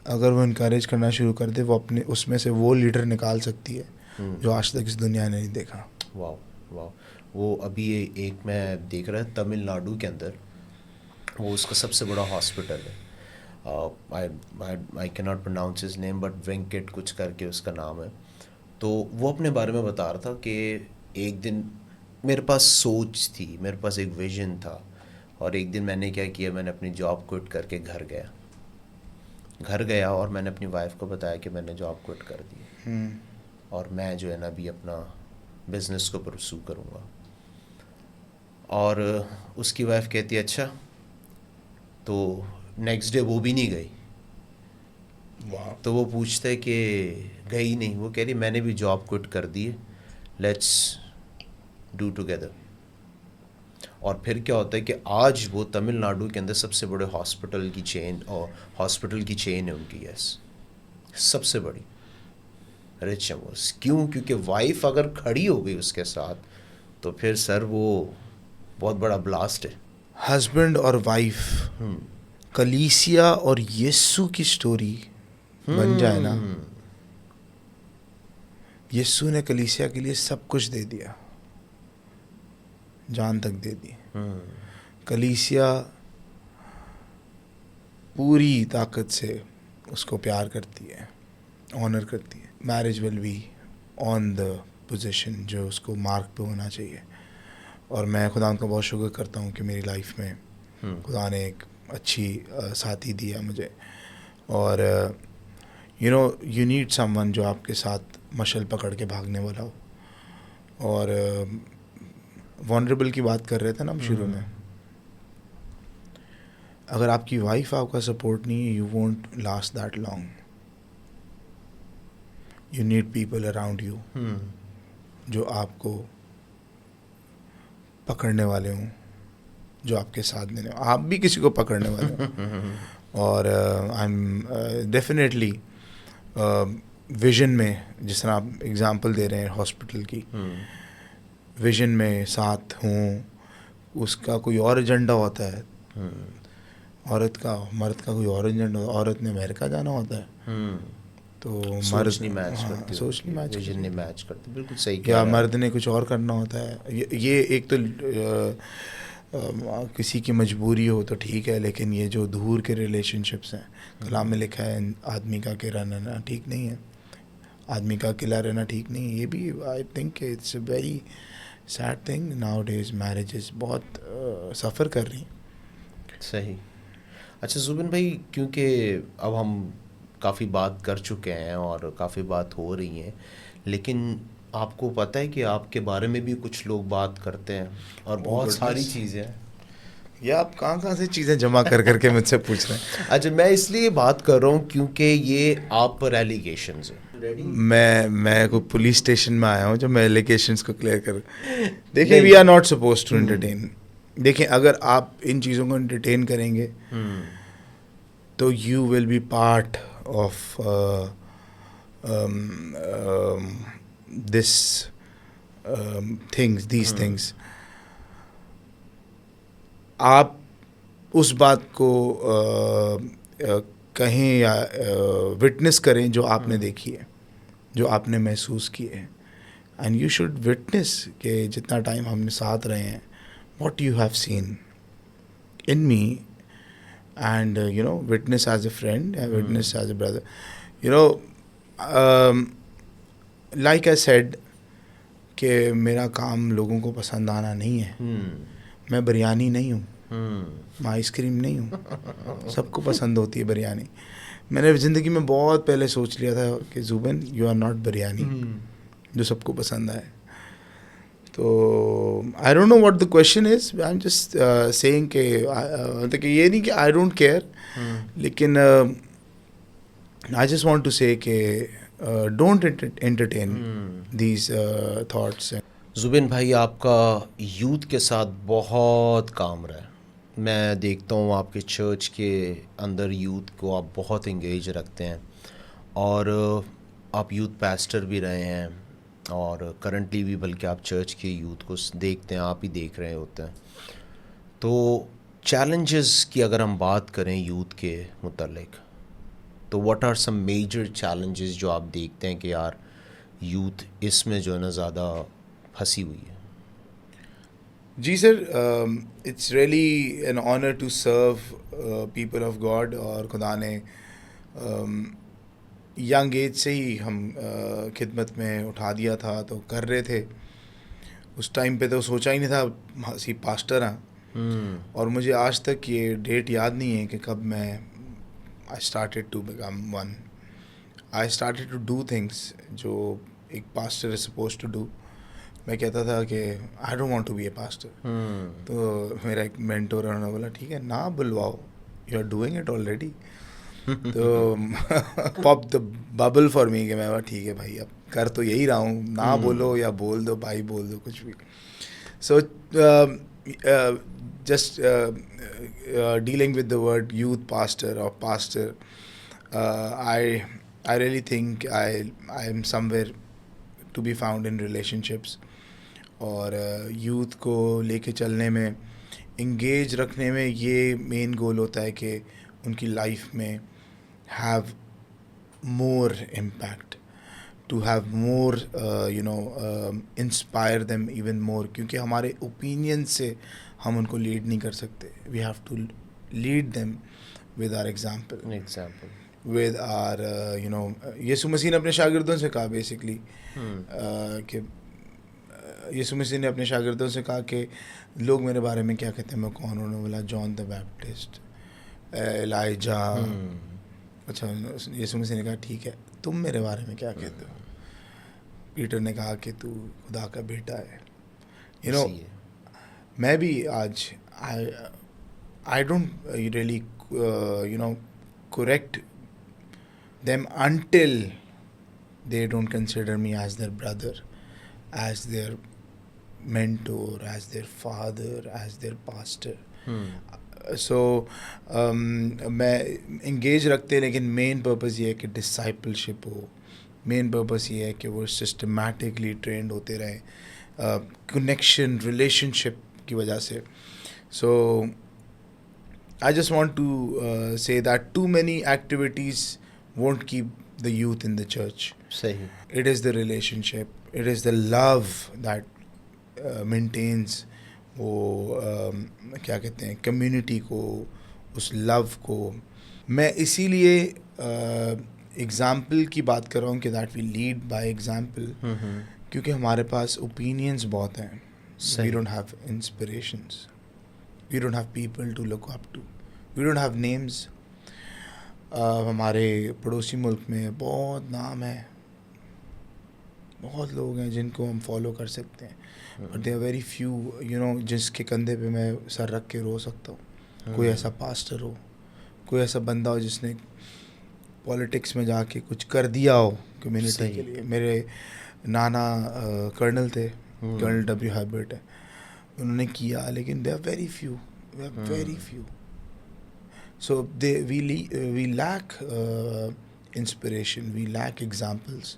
अगर वो इनकरेज करना शुरू कर दे, वो अपने उसमें से वो लीडर निकाल सकती है जो आज तक इस दुनिया ने नहीं देखा. वाह वाह. वो अभी एक मैं देख रहा तमिलनाडु के अंदर, वो उसका सबसे बड़ा हॉस्पिटल है। I can not pronounce his name, but Venkat कुछ करके उसका नाम है। तो वो अपने बारे में बता रहा था कि एक दिन मेरे पास सोच थी, मेरे पास एक विजन था, और एक दिन मैंने क्या किया, मैंने अपनी जॉब क्विट करके घर गया और मैंने अपनी वाइफ को बताया कि मैंने जॉब क्विट कर दी और मैं जो है ना अभी अपना बिज़नेस को परसू करूँगा। और उसकी वाइफ कहती है अच्छा। तो नेक्स्ट डे वो भी नहीं गई। वाह। तो वो पूछता है कि गई नहीं, वो कह रही मैंने भी जॉब क्विट कर दी है, लेट्स डू टुगेदर। और फिर क्या होता है कि आज वो तमिलनाडु के अंदर सबसे बड़े हॉस्पिटल की चेन है उनकी, यस, सबसे बड़ी, रिच एमोस। क्यों? क्योंकि वाइफ अगर खड़ी हो गई उसके साथ तो फिर सर वो बहुत बड़ा ब्लास्ट है। हस्बैंड और वाइफ, कलीसिया और यीशु की स्टोरी बन जाए ना। यीशु ने कलीसिया के लिए सब कुछ दे दिया, जान तक दे दी। कलीसिया पूरी ताकत से उसको प्यार करती है, ऑनर करती है। Marriage will be on the position जो उसको मार्क पे होना चाहिए। और मैं खुदा का बहुत शुक्र करता हूँ कि मेरी लाइफ में खुदा ने एक अच्छी साथी दिया मुझे। और you know you need someone जो आपके साथ मशल पकड़ के भागने वाला हो। और वनरेबल की बात कर रहे थे ना हम शुरू में, अगर आपकी वाइफ आपका सपोर्ट नहीं है, you won't last that long. You need people around you जो आपको पकड़ने वाले हों, जो आपके साथ देने, आप भी किसी को पकड़ने वाले हों। और आई एम डेफिनेटली विजन में, जिस तरह आप एग्जांपल दे रहे हैं हॉस्पिटल की, विजन में साथ हूँ। उसका कोई और एजेंडा होता है, औरत का, मर्द का कोई और एजेंडा, औरत ने अमेरिका जाना होता है तो मर्द सोच नहीं मैच करती, सोच नहीं मैच विजन नहीं मैच करती, बिल्कुल सही या कह रहे हैं मर्द ने कुछ और करना होता है। ये एक तो किसी की मजबूरी हो तो ठीक है, लेकिन ये जो दूर के रिलेशनशिप्स हैं, कलाम में लिखा है आदमी का अकेला रहना ठीक नहीं है, आदमी का अकेला रहना ठीक नहीं है। ये भी I think it's a very sad thing now days. Marriages बहुत सफ़र कर रही हैं। सही। अच्छा जुबिन भाई, क्योंकि अब हम काफ़ी बात कर चुके हैं और काफ़ी बात हो रही है, लेकिन आपको पता है कि आपके बारे में भी कुछ लोग बात करते हैं और बहुत सारी चीज़ें हैं। ये आप कहाँ से चीज़ें जमा कर करके मुझसे पूछ रहे हैं? अच्छा, मैं इसलिए बात कर रहा हूँ क्योंकि ये आप पर एलिगेशंस हैं। मैं कोई पुलिस स्टेशन में आया हूँ जो मैं एलिगेशंस को क्लियर कर। देखिए, we are not suppose to entertain. देखिए, अगर आप इन चीज़ों को एंटरटेन करेंगे तो you will be part of this things, these things. आप उस बात को कहें या विटनेस करें जो आपने देखी है, जो आपने महसूस किए हैं। एंड यू शुड विटनेस कि जितना टाइम हमने साथ रहे हैं, what you have seen in me, and you know, witness as a friend and witness as a brother. You know, like I said कि मेरा काम लोगों को पसंद आना नहीं है। मैं बिरयानी नहीं हूँ, मैं आइसक्रीम नहीं हूँ। सबको पसंद होती है बिरयानी। मैंने ज़िंदगी में बहुत पहले सोच लिया था कि Jubin, you are not biryani जो सबको पसंद आए। तो I don't know what the question is, I am just saying कि मतलब कि ये नहीं कि आई डोंट केयर, लेकिन I just want to say कि don't entertain these thoughts. Jubin भाई, आपका यूथ के साथ बहुत काम रहा है। मैं देखता हूँ आपके चर्च के अंदर यूथ को आप बहुत इंगेज रखते हैं, और आप यूथ पास्टर भी रहे हैं और करंटली भी, बल्कि आप चर्च के यूथ को देखते हैं, आप ही देख रहे होते हैं। तो चैलेंजेस की अगर हम बात करें यूथ के मुतालिक, तो what are some major challenges जो आप देखते हैं कि यार यूथ इसमें जो है ना ज़्यादा फंसी हुई है? जी sir, it's really an honour to serve people of God, और खुदा ने यंग एज से ही हम खिदमत में उठा दिया था, तो कर रहे थे। उस टाइम पे तो सोचा ही नहीं था सी पास्टर हैं। और मुझे आज तक ये डेट याद नहीं है कि कब मैं I started to become one. I started to do things जो एक pastor is suppose to do. मैं कहता था कि I don't want to be a pastor. तो मेरा एक मेंटोर है, उन्होंने बोला ठीक है ना बुलवाओ, you are doing it already. तो pop the bubble for me कि मैं बोला ठीक है भाई, अब कर तो यही रहा हूँ, ना बोलो या बोल दो भाई, बोल दो कुछ भी। सो just dealing with the word youth pastor or pastor, I really think I am somewhere to be found in relationships, और यूथ को लेके चलने में, इंगेज रखने में, ये मेन गोल होता है कि उनकी लाइफ में have more impact, to have more inspire them even more, क्योंकि हमारे ओपिनियन से हम उनको लीड नहीं कर सकते। We have to lead them with our example, with our Yeshu Masih ने अपने शागिर्दों से कहा बेसिकली कि यीशु मसीह ने अपने शागिर्दों से कहा कि लोग मेरे बारे में क्या कहते हैं, मैं कौन हूँ? उन्होंने बोला जॉन द बैप्टिस्ट, एलाइजा। अच्छा, यीशु मसीह ने कहा ठीक है, तुम मेरे बारे में क्या कहते हो? पीटर ने कहा कि तू खुदा का बेटा है। यू नो, मैं भी आज I don't really correct them until they don't consider me as their brother, as their mentor, as their father, as their pastor. So मैं engage रखते, लेकिन मेन पर्पस ये है कि डिसाइपलशिप हो। मेन पर्पस ये है कि वो सिस्टमैटिकली ट्रेंड होते रहें, कनेक्शन रिलेशनशिप की वजह से। सो I just want to say that too many activities won't keep the youth in the church. सही. It is the relationship, it is the love that maintains वो क्या कहते हैं, community को, उस love को। मैं इसीलिए example की बात कर रहा हूँ कि that we lead by example, क्योंकि हमारे पास opinions बहुत हैं, we don't have inspirations. We don't have people to look up to. We don't have names. हमारे पड़ोसी मुल्क में बहुत नाम है, बहुत लोग हैं जिनको हम फॉलो कर सकते हैं, but they are very few, you know, जिसके कंधे पे मैं सर रख के रो सकता हूँ। कोई ऐसा पास्टर हो, कोई ऐसा बंदा हो जिसने पॉलिटिक्स में जाके कुछ कर दिया हो कम्युनिटी के लिए। मेरे नाना कर्नल थे, कर्नल W. हर्बर्ट है, उन्होंने किया, लेकिन they are very few, very few. So we lack inspiration, we lack examples.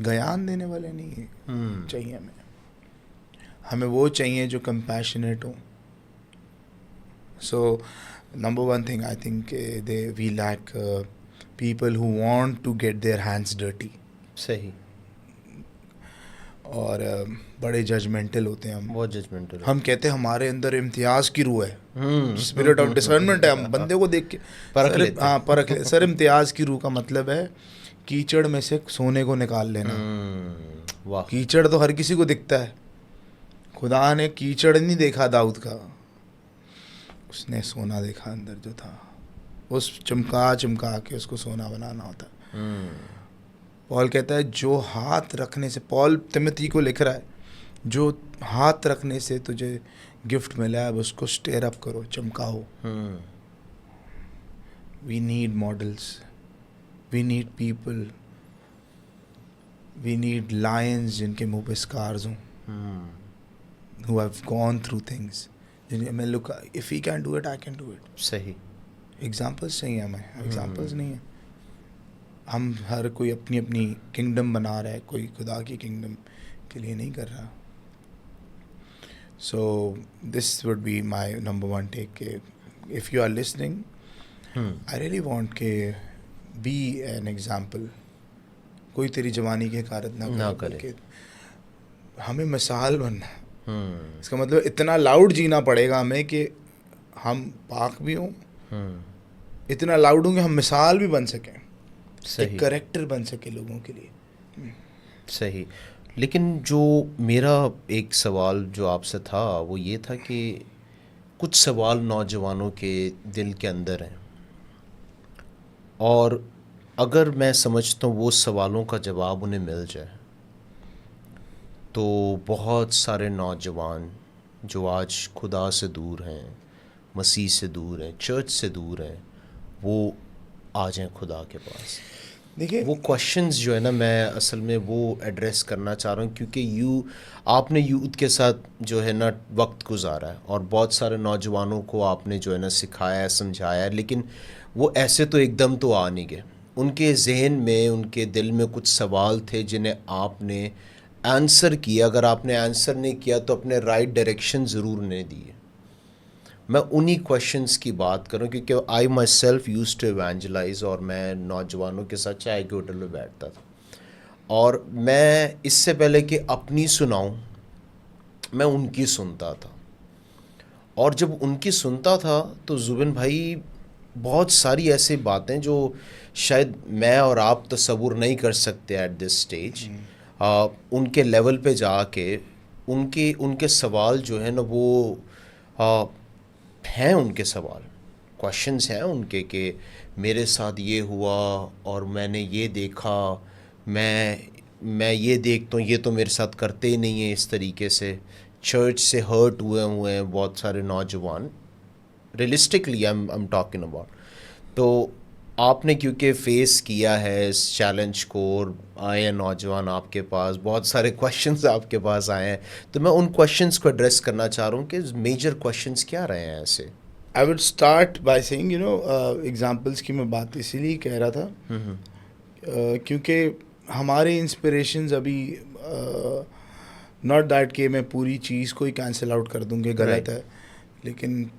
ज्ञान देने वाले नहीं चाहिए हमें वो चाहिए जो compassionate हो। So number one thing I think we lack people who want to get their hands dirty. सही. और बड़े जजमेंटल होते हैं हम, बहुत जजमेंटल। हम कहते हैं हमारे अंदर इम्तियाज़ की रूह है, स्पिरिट ऑफ डिसर्नमेंट है, हम बंदे को देख के परख लेते हैं। परख ले सर, इम्तियाज़ की रूह का मतलब है कीचड़ में से सोने को निकाल लेना। वाह। कीचड़ तो हर किसी को दिखता है, खुदा ने कीचड़ नहीं देखा दाऊद का, उसने सोना देखा अंदर जो था, उस चमका के उसको सोना बनाना होता। पॉल कहता है जो हाथ रखने से, पॉल तिमोथी को लिख रहा है, जो हाथ रखने से तुझे गिफ्ट मिला है उसको स्टेयर अप करो, चमकाओ। We need models, we need people, we need lions जिनके मुंह पे स्कार्स हों, who have gone through things. मैं look, if he can do it, I can do it. सही. एग्जाम्पल्स चाहिए हमें, एग्जाम्पल्स नहीं है। हम हर कोई अपनी अपनी किंगडम बना रहा है, कोई खुदा की किंगडम के लिए नहीं कर रहा। So this would be my number one take, if you are listening, I really want के बी एन एग्जाम्पल। कोई तेरी जवानी की हकारत ना करे, हमें मिसाल बनना है। इसका मतलब इतना लाउड जीना पड़ेगा हमें कि हम पाक भी हों, इतना लाउड हों कि हम मिसाल भी बन सकें, एक करेक्टर बन सके लोगों के लिए। सही। लेकिन जो मेरा एक सवाल जो आपसे था वो ये था कि कुछ सवाल नौजवानों के दिल के अंदर हैं, और अगर मैं समझता हूँ वो सवालों का जवाब उन्हें मिल जाए तो बहुत सारे नौजवान जो आज खुदा से दूर हैं, मसीह से दूर हैं, चर्च से दूर हैं, वो आ जाएं खुदा के पास। देखिए वो क्वेश्चंस जो है ना, मैं असल में वो एड्रेस करना चाह रहा हूँ, क्योंकि आपने यूथ के साथ जो है ना वक्त गुजारा है, और बहुत सारे नौजवानों को आपने जो है ना सिखाया है, समझाया है, लेकिन वो ऐसे तो एकदम तो आ नहीं गए। उनके जहन में, उनके दिल में कुछ सवाल थे जिन्हें आपने आंसर किया। अगर आपने आंसर नहीं किया तो अपने राइट डायरेक्शन ज़रूर नहीं दिए। मैं उन्हीं क्वेश्चंस की बात करूं, क्योंकि I my self use to एवेंजलाइज, और मैं नौजवानों के साथ चाय के होटल में बैठता था, और मैं इससे पहले कि अपनी सुनाऊं, मैं उनकी सुनता था। और जब उनकी सुनता था तो जुबिन भाई, बहुत सारी ऐसी बातें जो शायद मैं और आप तसव्वुर नहीं कर सकते एट दिस स्टेज। उनके लेवल पे जाके उनके उनके सवाल जो है ना वो हैं, उनके सवाल, क्वेश्चंस हैं उनके कि मेरे साथ ये हुआ और मैंने ये देखा, मैं ये देखता हूँ, ये तो मेरे साथ करते ही नहीं है इस तरीके से। चर्च से हर्ट हुए हैं बहुत सारे नौजवान, realistically I am talking about. तो आपने क्योंकि फेस किया है इस चैलेंज को, और आए हैं नौजवान आपके पास, बहुत सारे क्वेश्चंस आपके पास आए हैं, तो मैं उन क्वेश्चंस को एड्रेस करना चाह रहा हूँ कि मेजर क्वेश्चंस क्या रहे हैं ऐसे। I would start by saying, you know, examples की मैं बात इसीलिए कह रहा था क्योंकि हमारे इंस्पिरेशंस अभी नॉट दैट कि मैं पूरी चीज़ को ही कैंसिल आउट कर दूंगी, गलत है, लेकिन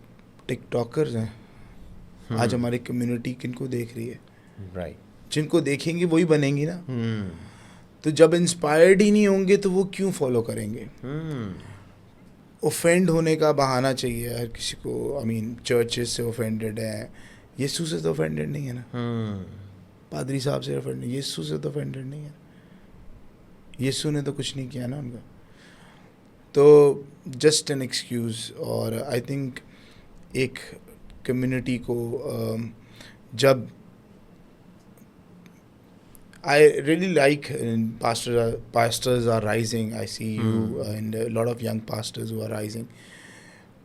टिकटॉकर्स हैं आज हमारी कम्युनिटी, किनको देख रही है? राइट। जिनको देखेंगे वही बनेंगी ना। तो जब इंस्पायर्ड ही नहीं होंगे तो वो क्यों फॉलो करेंगे? ऑफेंड होने का बहाना चाहिए हर किसी को। आई मीन चर्चेस से ऑफेंडेड है, यीशु से तो ऑफेंडेड नहीं है ना। पादरी साहब से ऑफेंडेड, यीशु से तो ऑफेंडेड नहीं है। यीशु ने तो कुछ नहीं किया ना उनका। तो जस्ट एन एक्सक्यूज़। और आई थिंक एक कम्युनिटी को जब I really like pastors are rising. I see you and a lot of young pastors who are rising.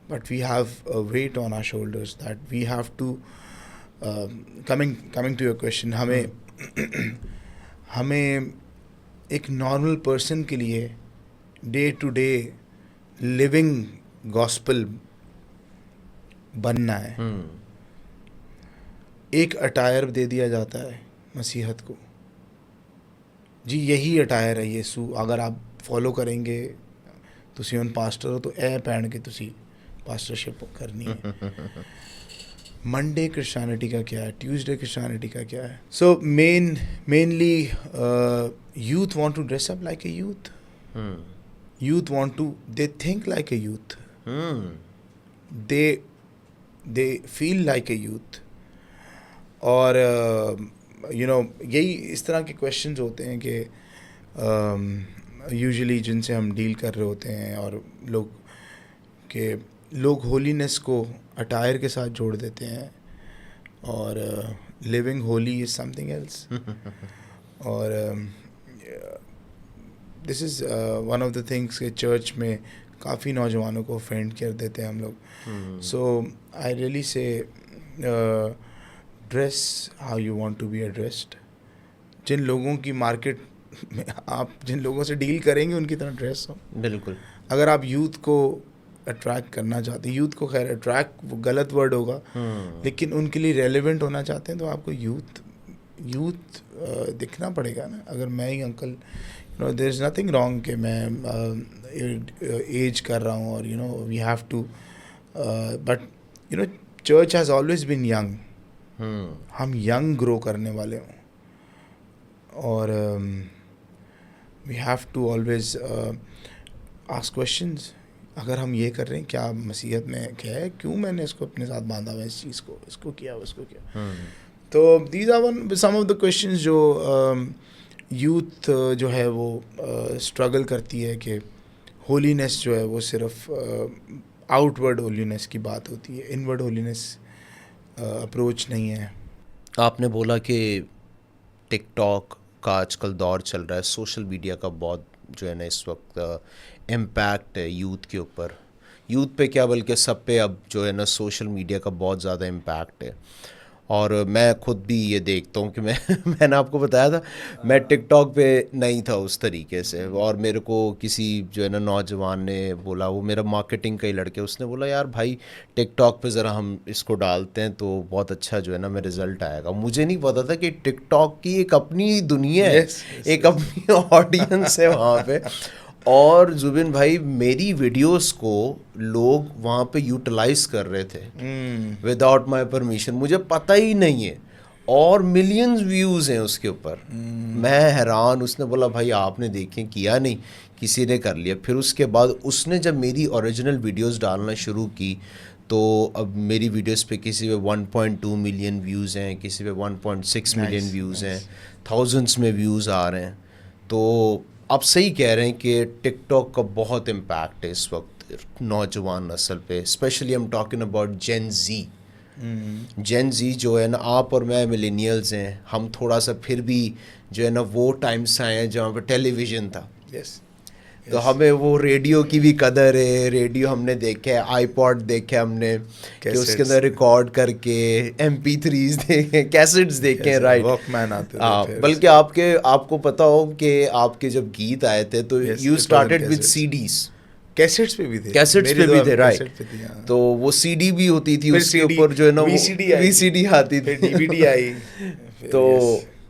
But we have a weight on our shoulders that we have to coming to your question, हमें एक normal person के लिए day to day living gospel बनना है। एक attire दे दिया जाता है मसीहत को, जी यही अटायर है यीशु, अगर आप फॉलो करेंगे तुसी उन पास्टर हो तो ए पहन के तुसी पास्टरशिप करनी है। मंडे क्रिश्चियनिटी का क्या है, ट्यूसडे क्रिश्चियनिटी का क्या है? So mainly youth want to dress up like a youth, youth want to, they think like a youth, they feel like a youth. और यू नो यही इस तरह के क्वेश्चंस होते हैं कि यूजुअली जिनसे हम डील कर रहे होते हैं, और लोग होलीनेस को अटायर के साथ जोड़ देते हैं, और living holy is something else. और this is one of the things के चर्च में काफ़ी नौजवानों को ऑफेंड कर देते हैं हम लोग। So I really say dress how you want to be addressed. जिन लोगों की मार्केट में आप जिन लोगों से डील करेंगे उनकी तरह ड्रेस हो। बिल्कुल। अगर आप यूथ को अट्रैक्ट करना चाहते हैं, यूथ को, खैर अट्रैक्ट वो गलत वर्ड होगा, लेकिन उनके लिए रेलेवेंट होना चाहते हैं, तो आपको यूथ दिखना पड़ेगा ना। अगर मैं ही uncle, you know, there is nothing wrong कि मैं एज कर रहा हूँ, और you know we have to, but you know church has always been young. हम यंग ग्रो करने वाले हों, और we have to always ask questions, अगर हम ये कर रहे हैं, क्या मसीहत में क्या है, क्यों मैंने इसको अपने साथ बांधा हुआ, इस चीज़ को, इसको किया, उसको किया। तो these are one some of the questions जो यूथ जो है वो स्ट्रगल करती है कि होलीनेस जो है वो सिर्फ आउटवर्ड होलीनेस की बात होती है, इनवर्ड होलीनेस अप्रोच नहीं है। आपने बोला कि टिकटॉक का आजकल दौर चल रहा है, सोशल मीडिया का बहुत जो है ना इस वक्त इम्पैक्ट है यूथ के ऊपर, यूथ पे क्या बल्कि सब पे अब जो है ना सोशल मीडिया का बहुत ज़्यादा इम्पैक्ट है। और मैं खुद भी ये देखता हूँ कि मैंने आपको बताया था मैं टिकटॉक पे नहीं था उस तरीके से, और मेरे को किसी जो है ना नौजवान ने बोला, वो मेरा मार्केटिंग का ही लड़के, उसने बोला यार भाई टिकटॉक पे ज़रा हम इसको डालते हैं तो बहुत अच्छा जो है ना मैं रिज़ल्ट आएगा। मुझे नहीं पता था कि टिकटॉक की एक अपनी दुनिया है, एक अपनी ऑडियंस है वहाँ पे। और जुबिन भाई मेरी वीडियोस को लोग वहाँ पे यूटिलाइज कर रहे थे विदाउट माय परमिशन, मुझे पता ही नहीं है, और मिलियंस व्यूज़ हैं उसके ऊपर। मैं हैरान, उसने बोला भाई आपने देखें किया नहीं, किसी ने कर लिया। फिर उसके बाद उसने जब मेरी ओरिजिनल वीडियोस डालना शुरू की तो अब मेरी वीडियोस पे किसी पे 1.2 मिलियन व्यूज़ हैं, किसी पे 1.6 मिलियन व्यूज़ हैं, थाउजेंड्स में व्यूज़ आ रहे हैं। तो आप सही कह रहे हैं कि टिकटॉक का बहुत इम्पैक्ट है इस वक्त नौजवान नस्ल पे, specially I am talking about Gen Z जो है ना, आप और मैं मिलेनियल्स हैं, हम थोड़ा सा फिर भी जो है ना वो टाइम से आए हैं जहाँ पे टेलीविज़न था। तो हमें वो रेडियो की भी कदर है, रेडियो हमने देखा है, आईपॉड देखे हमने कि उसके अंदर रिकॉर्ड करके MP3s देखे, कैसेट्स देखे हैं, राइट, वॉकमैन आते थे। बल्कि आपको पता हो कि आपके जब गीत आए थे तो you started with CDs, cassettes पे भी थे, राइट। तो वो CD भी होती थी, उसके ऊपर जो है ना VCD आती थी, DVD आई। तो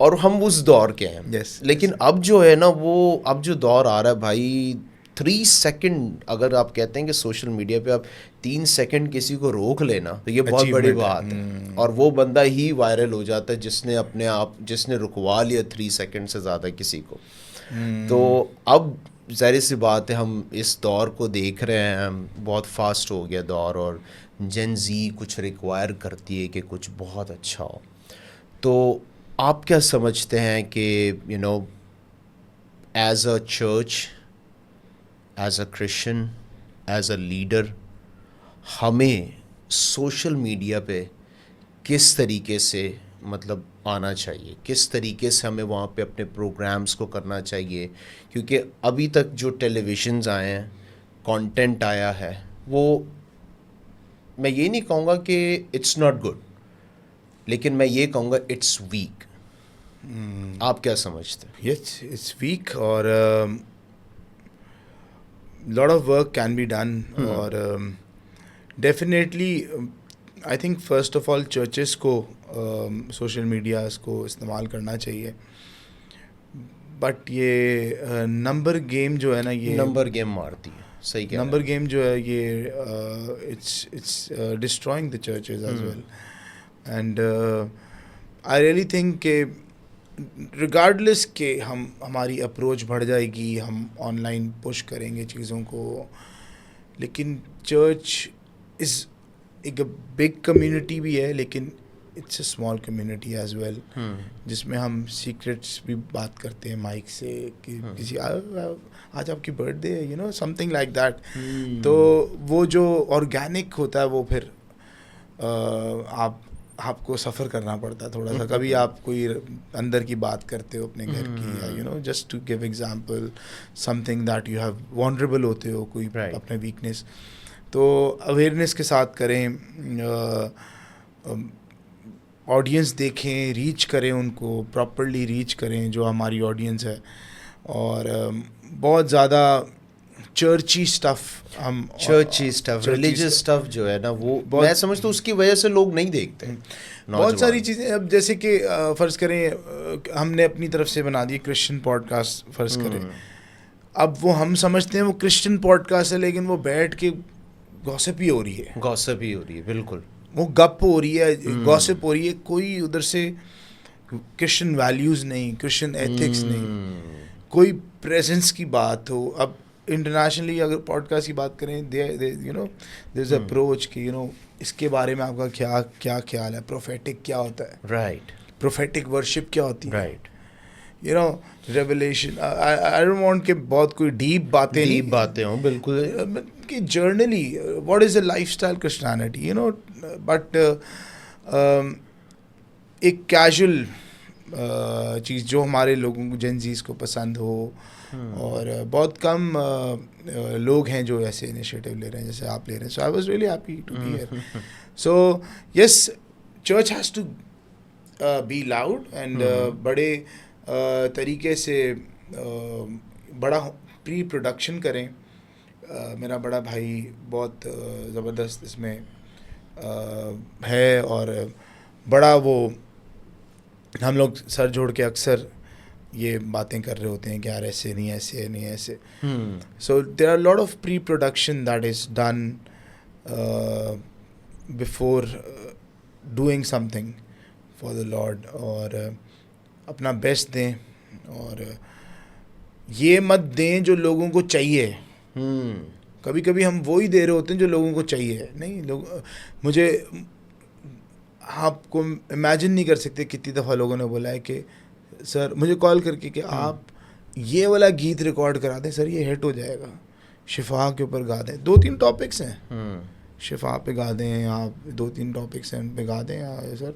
और हम उस दौर के हैं। लेकिन अब जो है ना वो अब जो दौर आ रहा है भाई, 3 सेकंड अगर आप कहते हैं कि सोशल मीडिया पे आप 3 सेकंड किसी को रोक लेना तो ये बहुत बड़ी बात है, और वो बंदा ही वायरल हो जाता है जिसने रुकवा लिया 3 सेकंड से ज़्यादा किसी को। तो अब ज़ाहिर सी बात है हम इस दौर को देख रहे हैं, बहुत फास्ट हो गया दौर, और जेन ज़ी कुछ रिक्वायर करती है कि कुछ बहुत अच्छा हो। तो आप क्या समझते हैं कि as a church, as a Christian, as a leader, हमें सोशल मीडिया पे किस तरीके से मतलब आना चाहिए, किस तरीके से हमें वहाँ पे अपने प्रोग्राम्स को करना चाहिए? क्योंकि अभी तक जो टेलीविज़न्स आए हैं, कंटेंट आया है, वो मैं ये नहीं कहूँगा कि इट्स नॉट गुड, लेकिन मैं ये कहूँगा इट्स वीक। आप क्या समझते हैं? यस, इट्स वीक, और lot of work can be done, और definitely I think first of all churches को सोशल मीडियाज़ को इस्तेमाल करना चाहिए। बट ये नंबर गेम जो है ना, ये नंबर गेम मारती है, सही कह नंबर गेम जो है ये it's destroying the churches as well. And I really think के रिगार्डलेस के हमारी अप्रोच बढ़ जाएगी, हम ऑनलाइन पुश करेंगे चीज़ों को, लेकिन चर्च इज़ एक बिग कम्युनिटी भी है, लेकिन it's a small community as well, जिसमें हम सीक्रेट्स भी बात करते हैं माइक से कि किसी आज आपकी बर्थडे है, समथिंग लाइक दैट। तो वो जो ऑर्गेनिक होता है वो फिर आपको सफ़र करना पड़ता है थोड़ा सा। कभी आप कोई अंदर की बात करते हो अपने घर की, या just to give example something that you have vulnerable होते हो, कोई अपने वीकनेस, तो अवेयरनेस के साथ करें, ऑडियंस देखें, रीच करें, उनको प्रॉपरली रीच करें जो हमारी ऑडियंस है। और बहुत ज़्यादा चर्ची स्टफ़ रिलीजियस स्टफ़ जो है ना वो मैं समझता हूँ उसकी वजह से लोग नहीं देखते बहुत सारी चीज़ें। अब जैसे कि फ़र्ज़ करें हमने अपनी तरफ से बना दिए क्रिश्चियन पॉडकास्ट, फ़र्ज़ करें, अब वो हम समझते हैं वो क्रिश्चियन पॉडकास्ट है, लेकिन वो बैठ के गॉसिप ही हो रही है, बिल्कुल, वो गप हो रही है, गॉसिप हो रही है, कोई उधर से क्रिश्चियन वैल्यूज़ नहीं, क्रिश्चियन एथिक्स नहीं, कोई प्रेजेंस की बात हो। अब इंटरनेशनली अगर पॉडकास्ट की बात करें, they you know there is approach कि यू नो इसके बारे में आपका क्या क्या ख्याल है, प्रोफेटिक क्या होता है, राइट प्रोफेटिक वर्शिप क्या होती है, right you no revelation. I don't want कि बहुत कोई डीप बातें डीप बातें हों, बिल्कुल. कि generally what is a lifestyle Christianity, you know, but एक कैजुअल चीज़ जो हमारे लोगों को, जेनजीज को पसंद हो. और बहुत कम लोग हैं जो ऐसे इनिशिएटिव ले रहे हैं जैसे आप ले रहे हैं. So I was really happy to be here. So yes, church has to be loud and बड़े तरीके से बड़ा प्री प्रोडक्शन करें. मेरा बड़ा भाई बहुत ज़बरदस्त इसमें है, और बड़ा वो, हम लोग सर जोड़ के अक्सर ये बातें कर रहे होते हैं कि यार ऐसे नहीं, ऐसे नहीं, ऐसे. So there are lot of pre production that is done before doing something for the Lord. और अपना बेस्ट दें, और ये मत दें जो लोगों को चाहिए. कभी कभी हम वो ही दे रहे होते हैं जो लोगों को चाहिए. नहीं, लोग मुझे, आपको इमेजिन नहीं कर सकते कितनी दफ़ा लोगों ने बोला है कि सर, मुझे कॉल करके कि आप ये वाला गीत रिकॉर्ड करा दें सर, ये हिट हो जाएगा, शिफा के ऊपर गा दें. 2-3 टॉपिक्स हैं, शिफा पे गा दें आप, 2-3 टॉपिक्स हैं उन पे गा दें सर.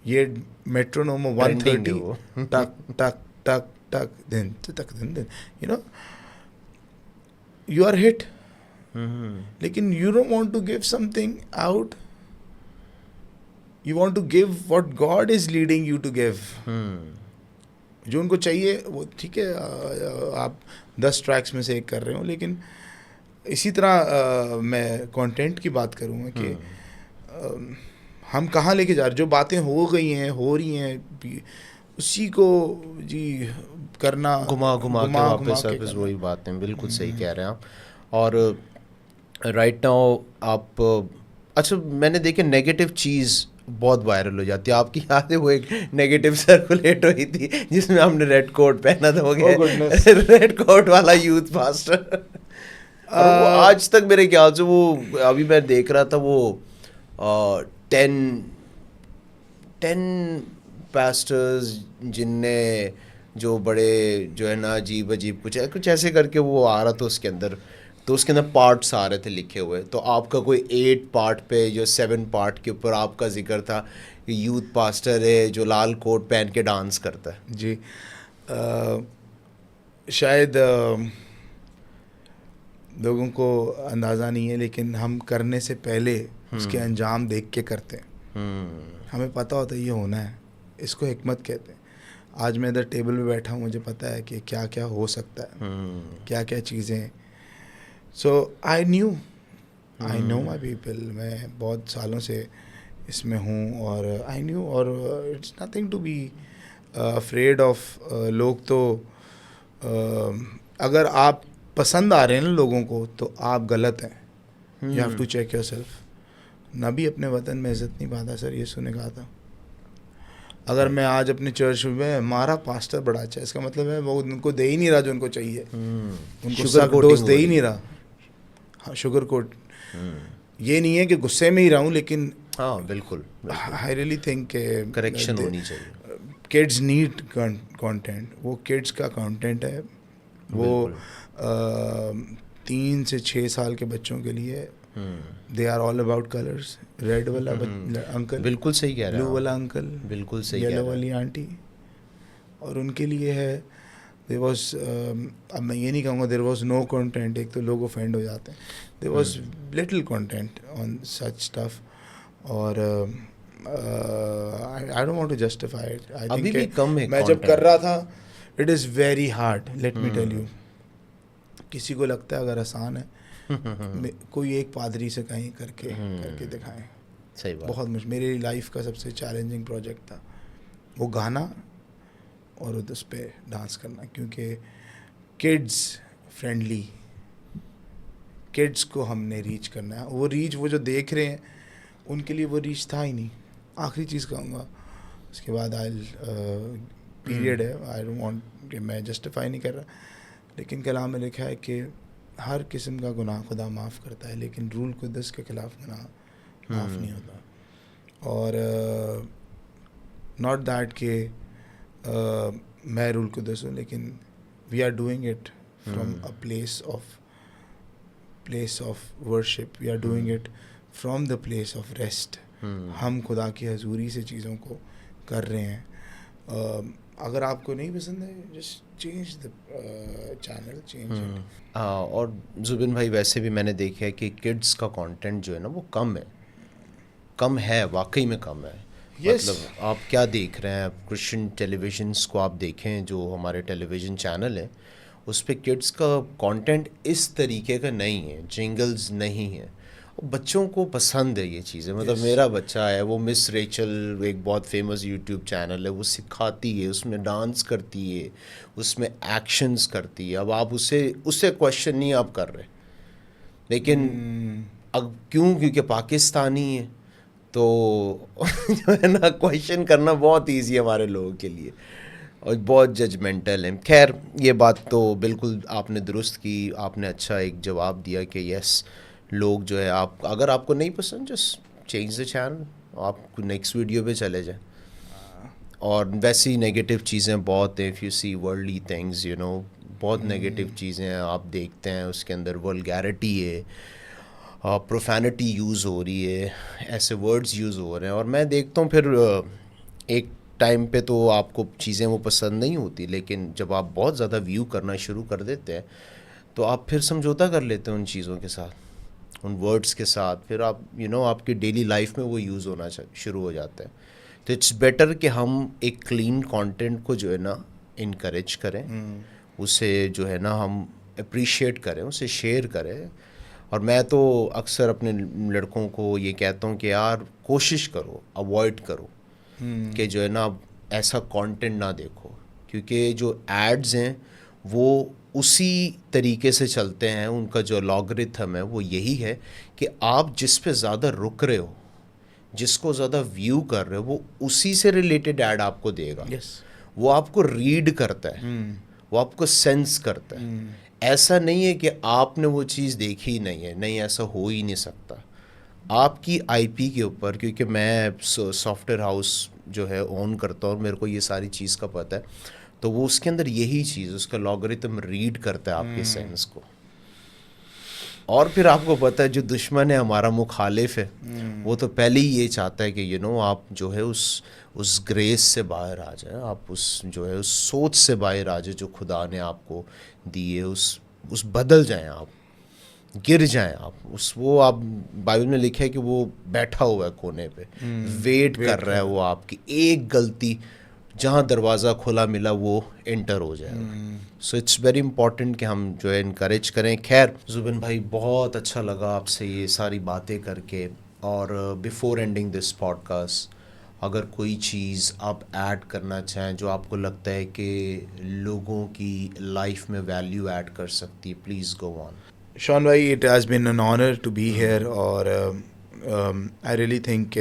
ये मेट्रोनोम 130 टक टक टक टक दिन तक दिन, you know, you are hit. लेकिन you don't want to give something out, you want to give what God is leading you to give. जो उनको चाहिए वो ठीक है, आप 10 ट्रैक्स में से एक कर रहे हो. लेकिन इसी तरह मैं कंटेंट की बात करूँगा कि हम कहाँ लेके जा रहे हैं. जो बातें हो गई हैं, हो रही हैं, उसी को जी करना, घुमा के वापस वापस वही बातें. बिल्कुल सही कह रहे हैं आप. और राइट नाउ आप, अच्छा, मैंने देखा नेगेटिव चीज़ बहुत वायरल हो जाती है. आपकी याद है वो एक नेगेटिव सर्कुलेट हुई थी जिसमें हमने रेड कोट पहना था, हो गया रेड कोट वाला यूथ पास्टर. वो आज तक मेरे ख्याल से, वो अभी मैं देख रहा था, वो 10 पास्टर्स जिनने जो बड़े जो है ना अजीब अजीब कुछ ऐसे करके वो आ रहा था उसके अंदर. तो उसके अंदर पार्ट्स आ रहे थे लिखे हुए. तो आपका कोई 8 पार्ट पे जो 7 पार्ट के ऊपर आपका जिक्र था कि यूथ पास्टर है जो लाल कोट पहन के डांस करता है. जी, शायद लोगों को अंदाज़ा नहीं है, लेकिन हम करने से पहले उसके अंजाम देख के करते हैं. हमें पता होता है ये होना है. इसको हिकमत कहते हैं. आज मैं इधर टेबल पे बैठा हूँ, मुझे पता है कि क्या क्या हो सकता है, क्या क्या चीज़ें. So I know my people. मैं बहुत सालों से इसमें हूँ, और आई न्यू, और it's nothing to be afraid of. लोग तो अगर आप पसंद आ रहे हैं ना लोगों को, तो आप गलत हैं. You have to check yourself. नबी अपने वतन में इज़्ज़त नहीं पाता सर, यीशु ने कहा था. अगर मैं आज अपने चर्च में, हमारा पास्टर बड़ा अच्छा है, इसका मतलब है वो उनको दे ही नहीं रहा जो उनको चाहिए. उनको सख्त डोज दे ही नहीं रहा. हाँ, शुगर कोट. ये नहीं है कि गुस्से में ही रहूं, लेकिन हाँ बिल्कुल, आई रियली थिंक करेक्शन होनी चाहिए. Kids need content. वो किड्स का कंटेंट है. वो 3 से 6 साल के बच्चों के लिए they are all about colours. Red वाला अंकल, बिल्कुल सही कह रहे हैं. ब्लू वाला अंकल, बिल्कुल सही. येलो वाली आंटी. और उनके लिए है. देयर वाज, अब मैं ये नहीं कहूँगा देयर वाज नो कंटेंट, एक तो लोग ऑफेंड हो जाते हैं. There was little content on such stuff. और I don't want to justify it. I अभी भी कम है. मैं जब कर रहा था, it is very hard, let me tell you. किसी को लगता है अगर आसान है, कोई एक पादरी से कहीं करके दिखाएं. सही बात. बहुत मुश्किल. मेरी लाइफ का सबसे चैलेंजिंग प्रोजेक्ट था वो गाना और उस पर डांस करना, क्योंकि किड्स फ्रेंडली, किड्स को हमने रीच करना है. वो रीच, वो जो देख रहे हैं उनके लिए वो रीच था ही नहीं. आखिरी चीज़ कहूँगा, उसके बाद पीरियड है. आई डोंट वांट कि मैं जस्टिफाई नहीं कर रहा, लेकिन कलाम में लिखा है कि हर किस्म का गुनाह खुदा माफ़ करता है, लेकिन रूल कुद्दस के ख़िलाफ़ गुनाह माफ़ नहीं होता। और नॉट दैट कि मैं रूल कुद्दस हूँ, लेकिन we are doing it from a place of worship, we are doing it from the place of rest. हम खुदा की हजूरी से चीज़ों को कर रहे हैं। अगर आपको नहीं पसंद है, just change the channel, change it. और जुबिन भाई वैसे भी मैंने देखा है कि किड्स का कंटेंट जो है ना वो कम है, वाकई में कम है। Yes. मतलब आप क्या देख रहे हैं, क्रिश्चियन टेलीविजन्स को आप देखें, जो हमारे टेलीविज़न चैनल है उस पे किड्स का कंटेंट इस तरीके का नहीं है, जिंगल्स नहीं है। बच्चों को पसंद है ये चीज़ें। मतलब Yes. मेरा बच्चा है, वो मिस रेचल एक बहुत फेमस यूट्यूब चैनल है, वो सिखाती है, उसमें डांस करती है, उसमें एक्शंस करती है। अब आप उससे क्वेश्चन नहीं आप कर रहे, लेकिन अब क्योंकि पाकिस्तानी है तो जो है ना क्वेश्चन करना बहुत ईजी है हमारे लोगों के लिए, और बहुत जजमेंटल है। खैर ये बात तो बिल्कुल आपने दुरुस्त की, आपने अच्छा एक जवाब दिया कि यस, लोग जो है, आप अगर आपको नहीं पसंद जस्ट चेंज द चैनल, आप नेक्स्ट वीडियो पे चले जाएं। और वैसी नेगेटिव चीज़ें बहुत हैं, if you see worldly things, you know, बहुत नेगेटिव चीज़ें हैं आप देखते हैं, उसके अंदर वल्गैरिटी है, प्रोफैनिटी यूज़ हो रही है, ऐसे वर्ड्स यूज़ हो रहे हैं। और मैं देखता हूँ फिर एक टाइम पे तो आपको चीज़ें वो पसंद नहीं होती, लेकिन जब आप बहुत ज़्यादा व्यू करना शुरू कर देते हैं तो आप फिर समझौता कर लेते हैं उन चीज़ों के साथ, उन वर्ड्स के साथ। फिर आप आपकी डेली लाइफ में वो यूज़ होना शुरू हो जाता है। तो इट्स बेटर कि हम एक क्लीन कंटेंट को जो है ना इनकरेज करें, उसे जो है ना हम अप्रिशिएट करें, उसे शेयर करें। और मैं तो अक्सर अपने लड़कों को ये कहता हूँ कि यार कोशिश करो, अवॉइड करो कि जो है ना ऐसा कंटेंट ना देखो, क्योंकि जो एड्स हैं वो उसी तरीके से चलते हैं, उनका जो लॉगरिथम है वो यही है कि आप जिस पे ज़्यादा रुक रहे हो, जिसको ज़्यादा व्यू कर रहे हो, वो उसी से रिलेटेड ऐड आपको देगा। Yes. वो आपको रीड करता है, वो आपको सेंस करता है। ऐसा नहीं है कि आपने वो चीज़ देखी ही नहीं है, नहीं, ऐसा हो ही नहीं सकता। आपकी आईपी के ऊपर, क्योंकि मैं सॉफ्टवेयर हाउस जो है ओन करता हूँ, मेरे को ये सारी चीज़ का पता है, तो वो उसके अंदर यही चीज़, उसका लॉगरिथम रीड करता है आपके सेंस को। और फिर आपको पता है जो दुश्मन है हमारा, मुखालिफ है, वो तो पहले ही ये चाहता है कि आप जो है उस ग्रेस से बाहर आ जाए, आप उस जो है उस सोच से बाहर आ जाए जो खुदा ने आपको दी है, उस बदल जाएं, आप गिर जाएं, वो आप बाइबल में लिखा है कि वो बैठा हुआ है कोने पे, वेट कर रहा है वो आपकी एक गलती, जहाँ दरवाज़ा खुला मिला वो एंटर हो जाएगा। सो इट्स वेरी इंपॉर्टेंट कि हम जो है इनकरेज करें। खैर जुबिन भाई, बहुत अच्छा लगा आपसे ये सारी बातें करके। और बिफोर एंडिंग दिस पॉडकास्ट, अगर कोई चीज़ आप ऐड करना चाहें जो आपको लगता है कि लोगों की लाइफ में वैल्यू ऐड कर सकती है, please go on. Sean bhai, it has been an honor to be here, और I really think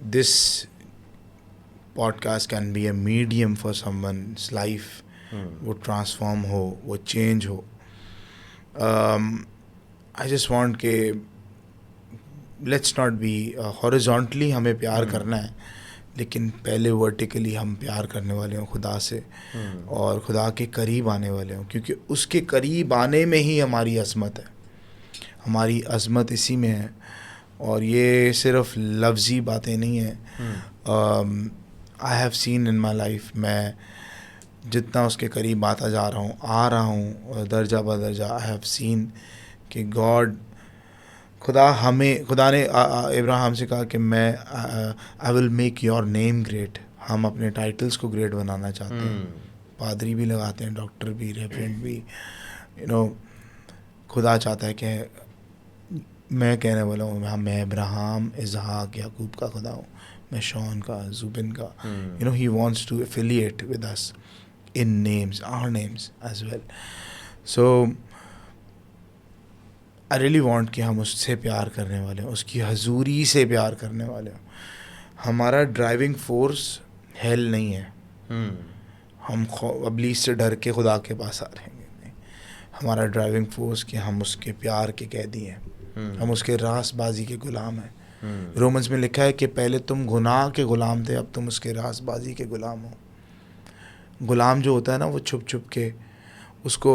this podcast can be a medium for someone's life, वो transform हो, वो change हो। I just want के let's not be horizontally हमें प्यार करना है, लेकिन पहले वर्टिकली हम प्यार करने वाले हों खुदा से, और खुदा के करीब आने वाले हों, क्योंकि उसके करीब आने में ही हमारी अज़मत है, हमारी अज़मत इसी में है। और ये सिर्फ लफ्ज़ी बातें नहीं हैं। I have seen in my life, मैं जितना उसके करीब आता जा रहा हूँ, आ रहा हूँ दर्जा ब दर्जा, आई हैव सीन कि खुदा ने इब्राहिम से कहा कि मैं I will make your name great. हम अपने टाइटल्स को ग्रेट बनाना चाहते हैं, पादरी भी लगाते हैं, डॉक्टर भी, रेफरेंट भी, खुदा चाहता है कि मैं कहने वाला हूँ, हाँ, मैं इब्राहिम, इसहाक, याकूब का खुदा हूँ, मैं शॉन का, जुबिन का। He wants to affiliate with us in names, our names as well. So I really want कि हम उससे प्यार करने वाले हों, उसकी हजूरी से प्यार करने वाले हों। हमारा ड्राइविंग फोर्स हेल नहीं है, हम इब्लीस से डर के खुदा के पास आ रहेंगे, नहीं। हमारा ड्राइविंग फोर्स कि हम उसके प्यार के कैदी हैं, हम उसके रासबाजी के गुलाम हैं। रोमन्स में लिखा है कि पहले तुम गुनाह के गुलाम थे, अब तुम उसके रासबाजी के गुलाम हो। गुलाम जो होता है ना, वो छुप छुप के उसको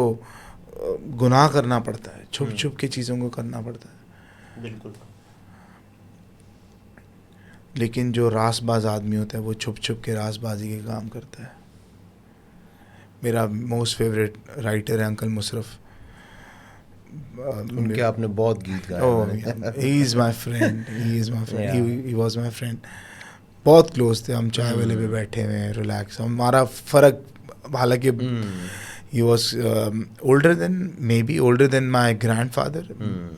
गुनाह करना पड़ता है, छुप छुप के चीज़ों को करना पड़ता है। बिल्कुल। लेकिन जो रासबाज आदमी होता है वो छुप छुप के रासबाजी के काम करता है। मेरा मोस्ट फेवरेट राइटर है अंकल मुशरफ। उनके आपने बहुत गीत गाए। He is my friend, he is my friend, he was my friend. बहुत क्लोज थे हम, चाय वाले पे बैठे हुए हैं, रिलैक्स। हमारा फ़र्क, हालांकि he was maybe older than my grandfather,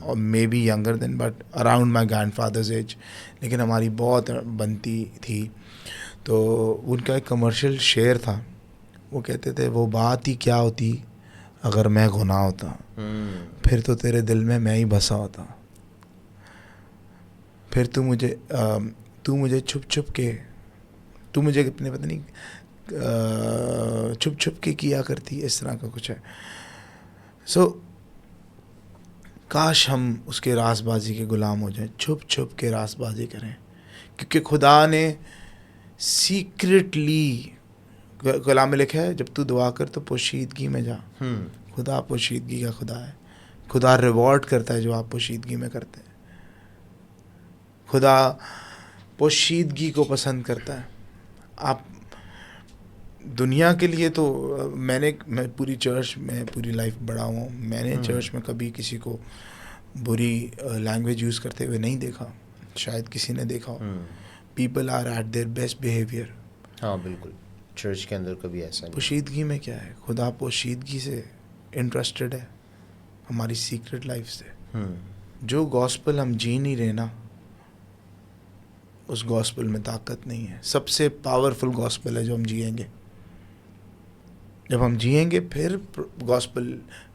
or maybe younger than, but around my grandfather's age. लेकिन हमारी बहुत बनती थी। तो उनका एक कमर्शियल शेर था, वो कहते थे वो बात ही क्या होती अगर मैं गुनाह होता, फिर तो तेरे दिल में मैं ही बसा होता, फिर तू मुझे छुप छुप के, तू मुझे अपने पता नहीं छुप छुप के किया करती, इस तरह का कुछ है। सो काश हम उसके रासबाजी के गुलाम हो जाएं, छुप छुप के रासबाजी करें, क्योंकि खुदा ने सीक्रेटली, कलाम में लिखा है जब तू दुआ कर तो पोशीदगी में जा। खुदा पोशीदगी का खुदा है। खुदा रिवॉर्ड करता है जो आप पोशीदगी में करते हैं। खुदा पोशीदगी को पसंद करता है। आप दुनिया के लिए तो मैं पूरी चर्च में पूरी लाइफ बड़ा हूँ, मैंने चर्च में कभी किसी को बुरी लैंग्वेज यूज़ करते हुए नहीं देखा, शायद किसी ने देखा हो। People are at their best behaviour. हाँ बिल्कुल, चर्च के अंदर कभी ऐसा नहीं। पोशीदगी में क्या है? खुदा पोशीदगी से इंटरेस्टेड है, हमारी सीक्रेट लाइफ से। जो गॉस्पल हम जी नहीं रहे ना, उस गॉस्पल में ताकत नहीं है। सबसे पावरफुल गॉस्पल है जो हम जिएंगे। जब हम जिएंगे फिर गॉस्पल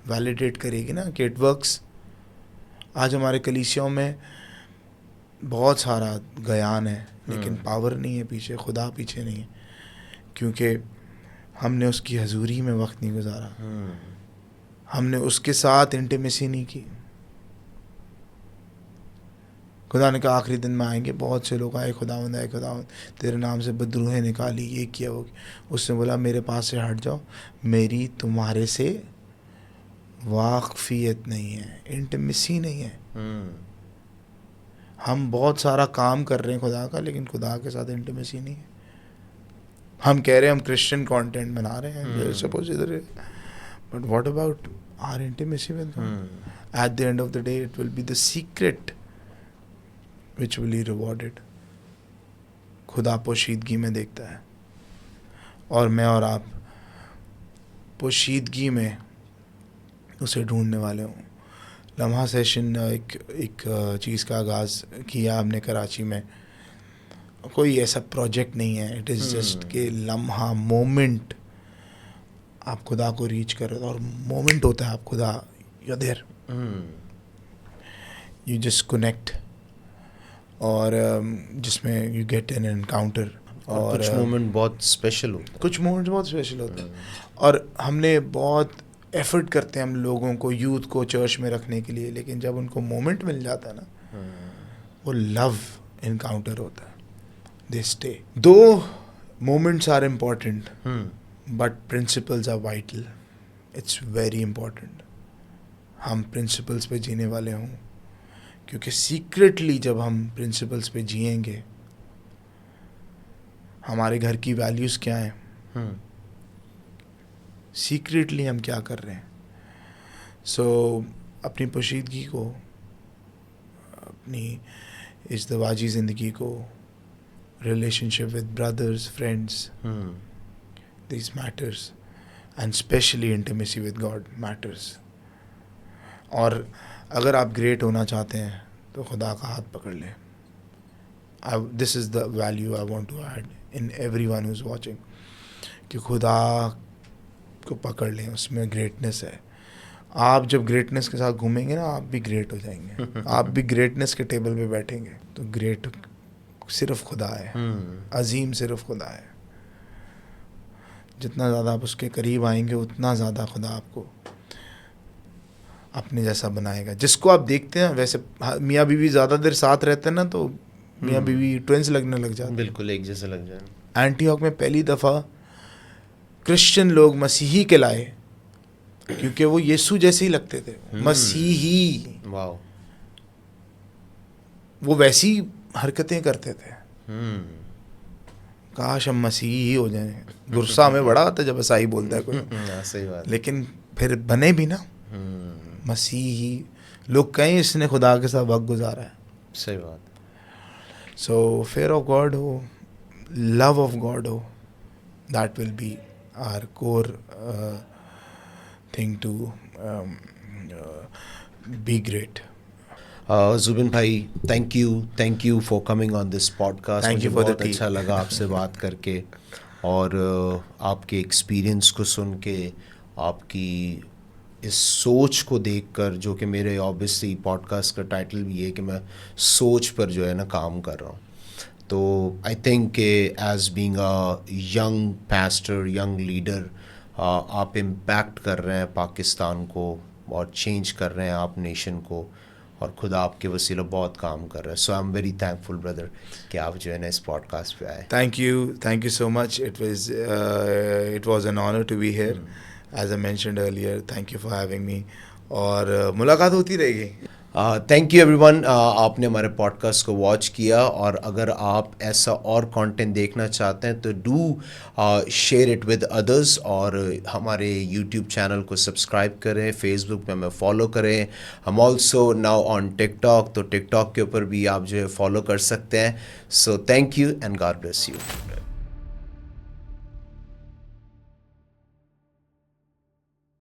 वैलिडेट करेगी ना कि इट वर्क्स। आज हमारे कलीसियाओं में बहुत सारा ज्ञान है लेकिन पावर नहीं है पीछे, खुदा पीछे नहीं है, क्योंकि हमने उसकी हजूरी में वक्त नहीं गुजारा, हमने उसके साथ इंटीमेसी नहीं की। खुदा ने कहा आखिरी दिन में आएंगे, बहुत से लोग आए, खुदावंद आए, खुदावंद तेरे नाम से बदरूहें निकाली, ये किया वो किया। उसने बोला मेरे पास से हट जाओ, मेरी तुम्हारे से वाकफियत नहीं है, इंटीमेसी नहीं है। हम बहुत सारा काम कर रहे हैं खुदा का, लेकिन खुदा के साथ इंटीमेसी नहीं है। हम कह रहे हैं हम क्रिश्चियन कंटेंट बना रहे हैं, सपोज इधर, but what about our intimacy with God? At the end of the day it will be the secret which will be rewarded. खुदा पोशीदगी में देखता है, और मैं और आप पोशीदगी में उसे ढूंढने वाले हूँ। लम्हा सेशन एक चीज़ का आगाज़ किया हमने कराची में। कोई ऐसा प्रोजेक्ट नहीं है, इट इज़ जस्ट के लम्हा मोमेंट आप खुदा को रीच कर रहे हो, और मोमेंट होता है आप खुदा, you are there, you just connect, और जिसमें यू गेट एन एनकाउंटर। और कुछ मोमेंट बहुत स्पेशल होते हैं, कुछ मोमेंट बहुत स्पेशल होते हैं। और हमने बहुत एफर्ट करते हैं हम लोगों को, यूथ को चर्च में रखने के लिए, लेकिन जब उनको मोमेंट मिल जाता है ना, वो लव एनकाउंटर होता है, they stay. Though moments are important but principles are vital. It's very important हम प्रिंसिपल्स पे जीने वाले हों, क्योंकि सीक्रेटली जब हम प्रिंसिपल्स पे जिएंगे, हमारे घर की वैल्यूज़ क्या हैं, सीक्रेटली हम क्या कर रहे हैं। सो अपनी पोशीदगी को, अपनी इज़्दिवाजी ज़िंदगी को, relationship with brothers, friends, this matters, and specially intimacy with God matters. और अगर आप ग्रेट होना चाहते हैं तो खुदा का हाथ पकड़ लें। This is the value I want to add in everyone who is watching, कि खुदा को पकड़ लें, उसमें ग्रेटनेस है। आप जब ग्रेटनेस के साथ घूमेंगे ना, आप भी ग्रेट हो जाएंगे। आप भी ग्रेटनेस के टेबल पे बैठेंगे। तो ग्रेट सिर्फ खुदा है, अजीम सिर्फ खुदा है। जितना ज़्यादा आप उसके करीब आएंगे उतना ज़्यादा खुदा आपको अपने जैसा बनाएगा। जिसको आप देखते हैं वैसे, मियाँ बीवी ज़्यादा देर साथ रहते हैं ना तो मियाँ बीवी ट्विंस लगने लग जाते हैं। बिल्कुल एक जैसे लग जाए। एंटीओक में पहली दफ़ा क्रिश्चियन लोग मसीही कहलाए क्योंकि वो यीशु जैसे ही लगते थे। मसीही, वाह। वो वैसी हरकतें करते थे। काश हम मसीही ही हो जाएं। गुस्सा हमें बड़ा आता है जब ईसाई बोलता है कोई, सही बात। लेकिन फिर बने भी ना मसीही। लोग कहें इसने खुदा के साथ वक्त गुजारा है। सही बात। सो फेयर ऑफ गॉड हो, लव ऑफ गॉड हो, that will be our core thing to be great. Zubin भाई, thank you for coming on this podcast. Thank मुझे you for the बहुत tea. अच्छा लगा आपसे बात करके और आपके एक्सपीरियंस को सुन के, आपकी इस सोच को देखकर, जो कि मेरे ऑब्वियसली पॉडकास्ट का टाइटल भी है कि मैं सोच पर जो है ना काम कर रहा हूँ। तो I think as being a young pastor, young leader, आप इम्पैक्ट कर रहे हैं पाकिस्तान को और चेंज कर रहे हैं आप नेशन को, और खुदा आपके वसीला बहुत काम कर रहा है। So I am very thankful brother कि आप जो है ना इस पॉडकास्ट पे आए। Thank you so much. It was an honor to be here. As I mentioned earlier, thank you for having me. और मुलाकात होती रहेगी। थैंक यू एवरीवन, आपने हमारे पॉडकास्ट को वॉच किया, और अगर आप ऐसा और कंटेंट देखना चाहते हैं तो do share it with others, और हमारे यूट्यूब चैनल को सब्सक्राइब करें, फेसबुक पे हमें फॉलो करें। हम ऑल्सो नाउ ऑन टिकटॉक, तो टिकटॉक के ऊपर भी आप जो है फॉलो कर सकते हैं। So thank you and God bless you.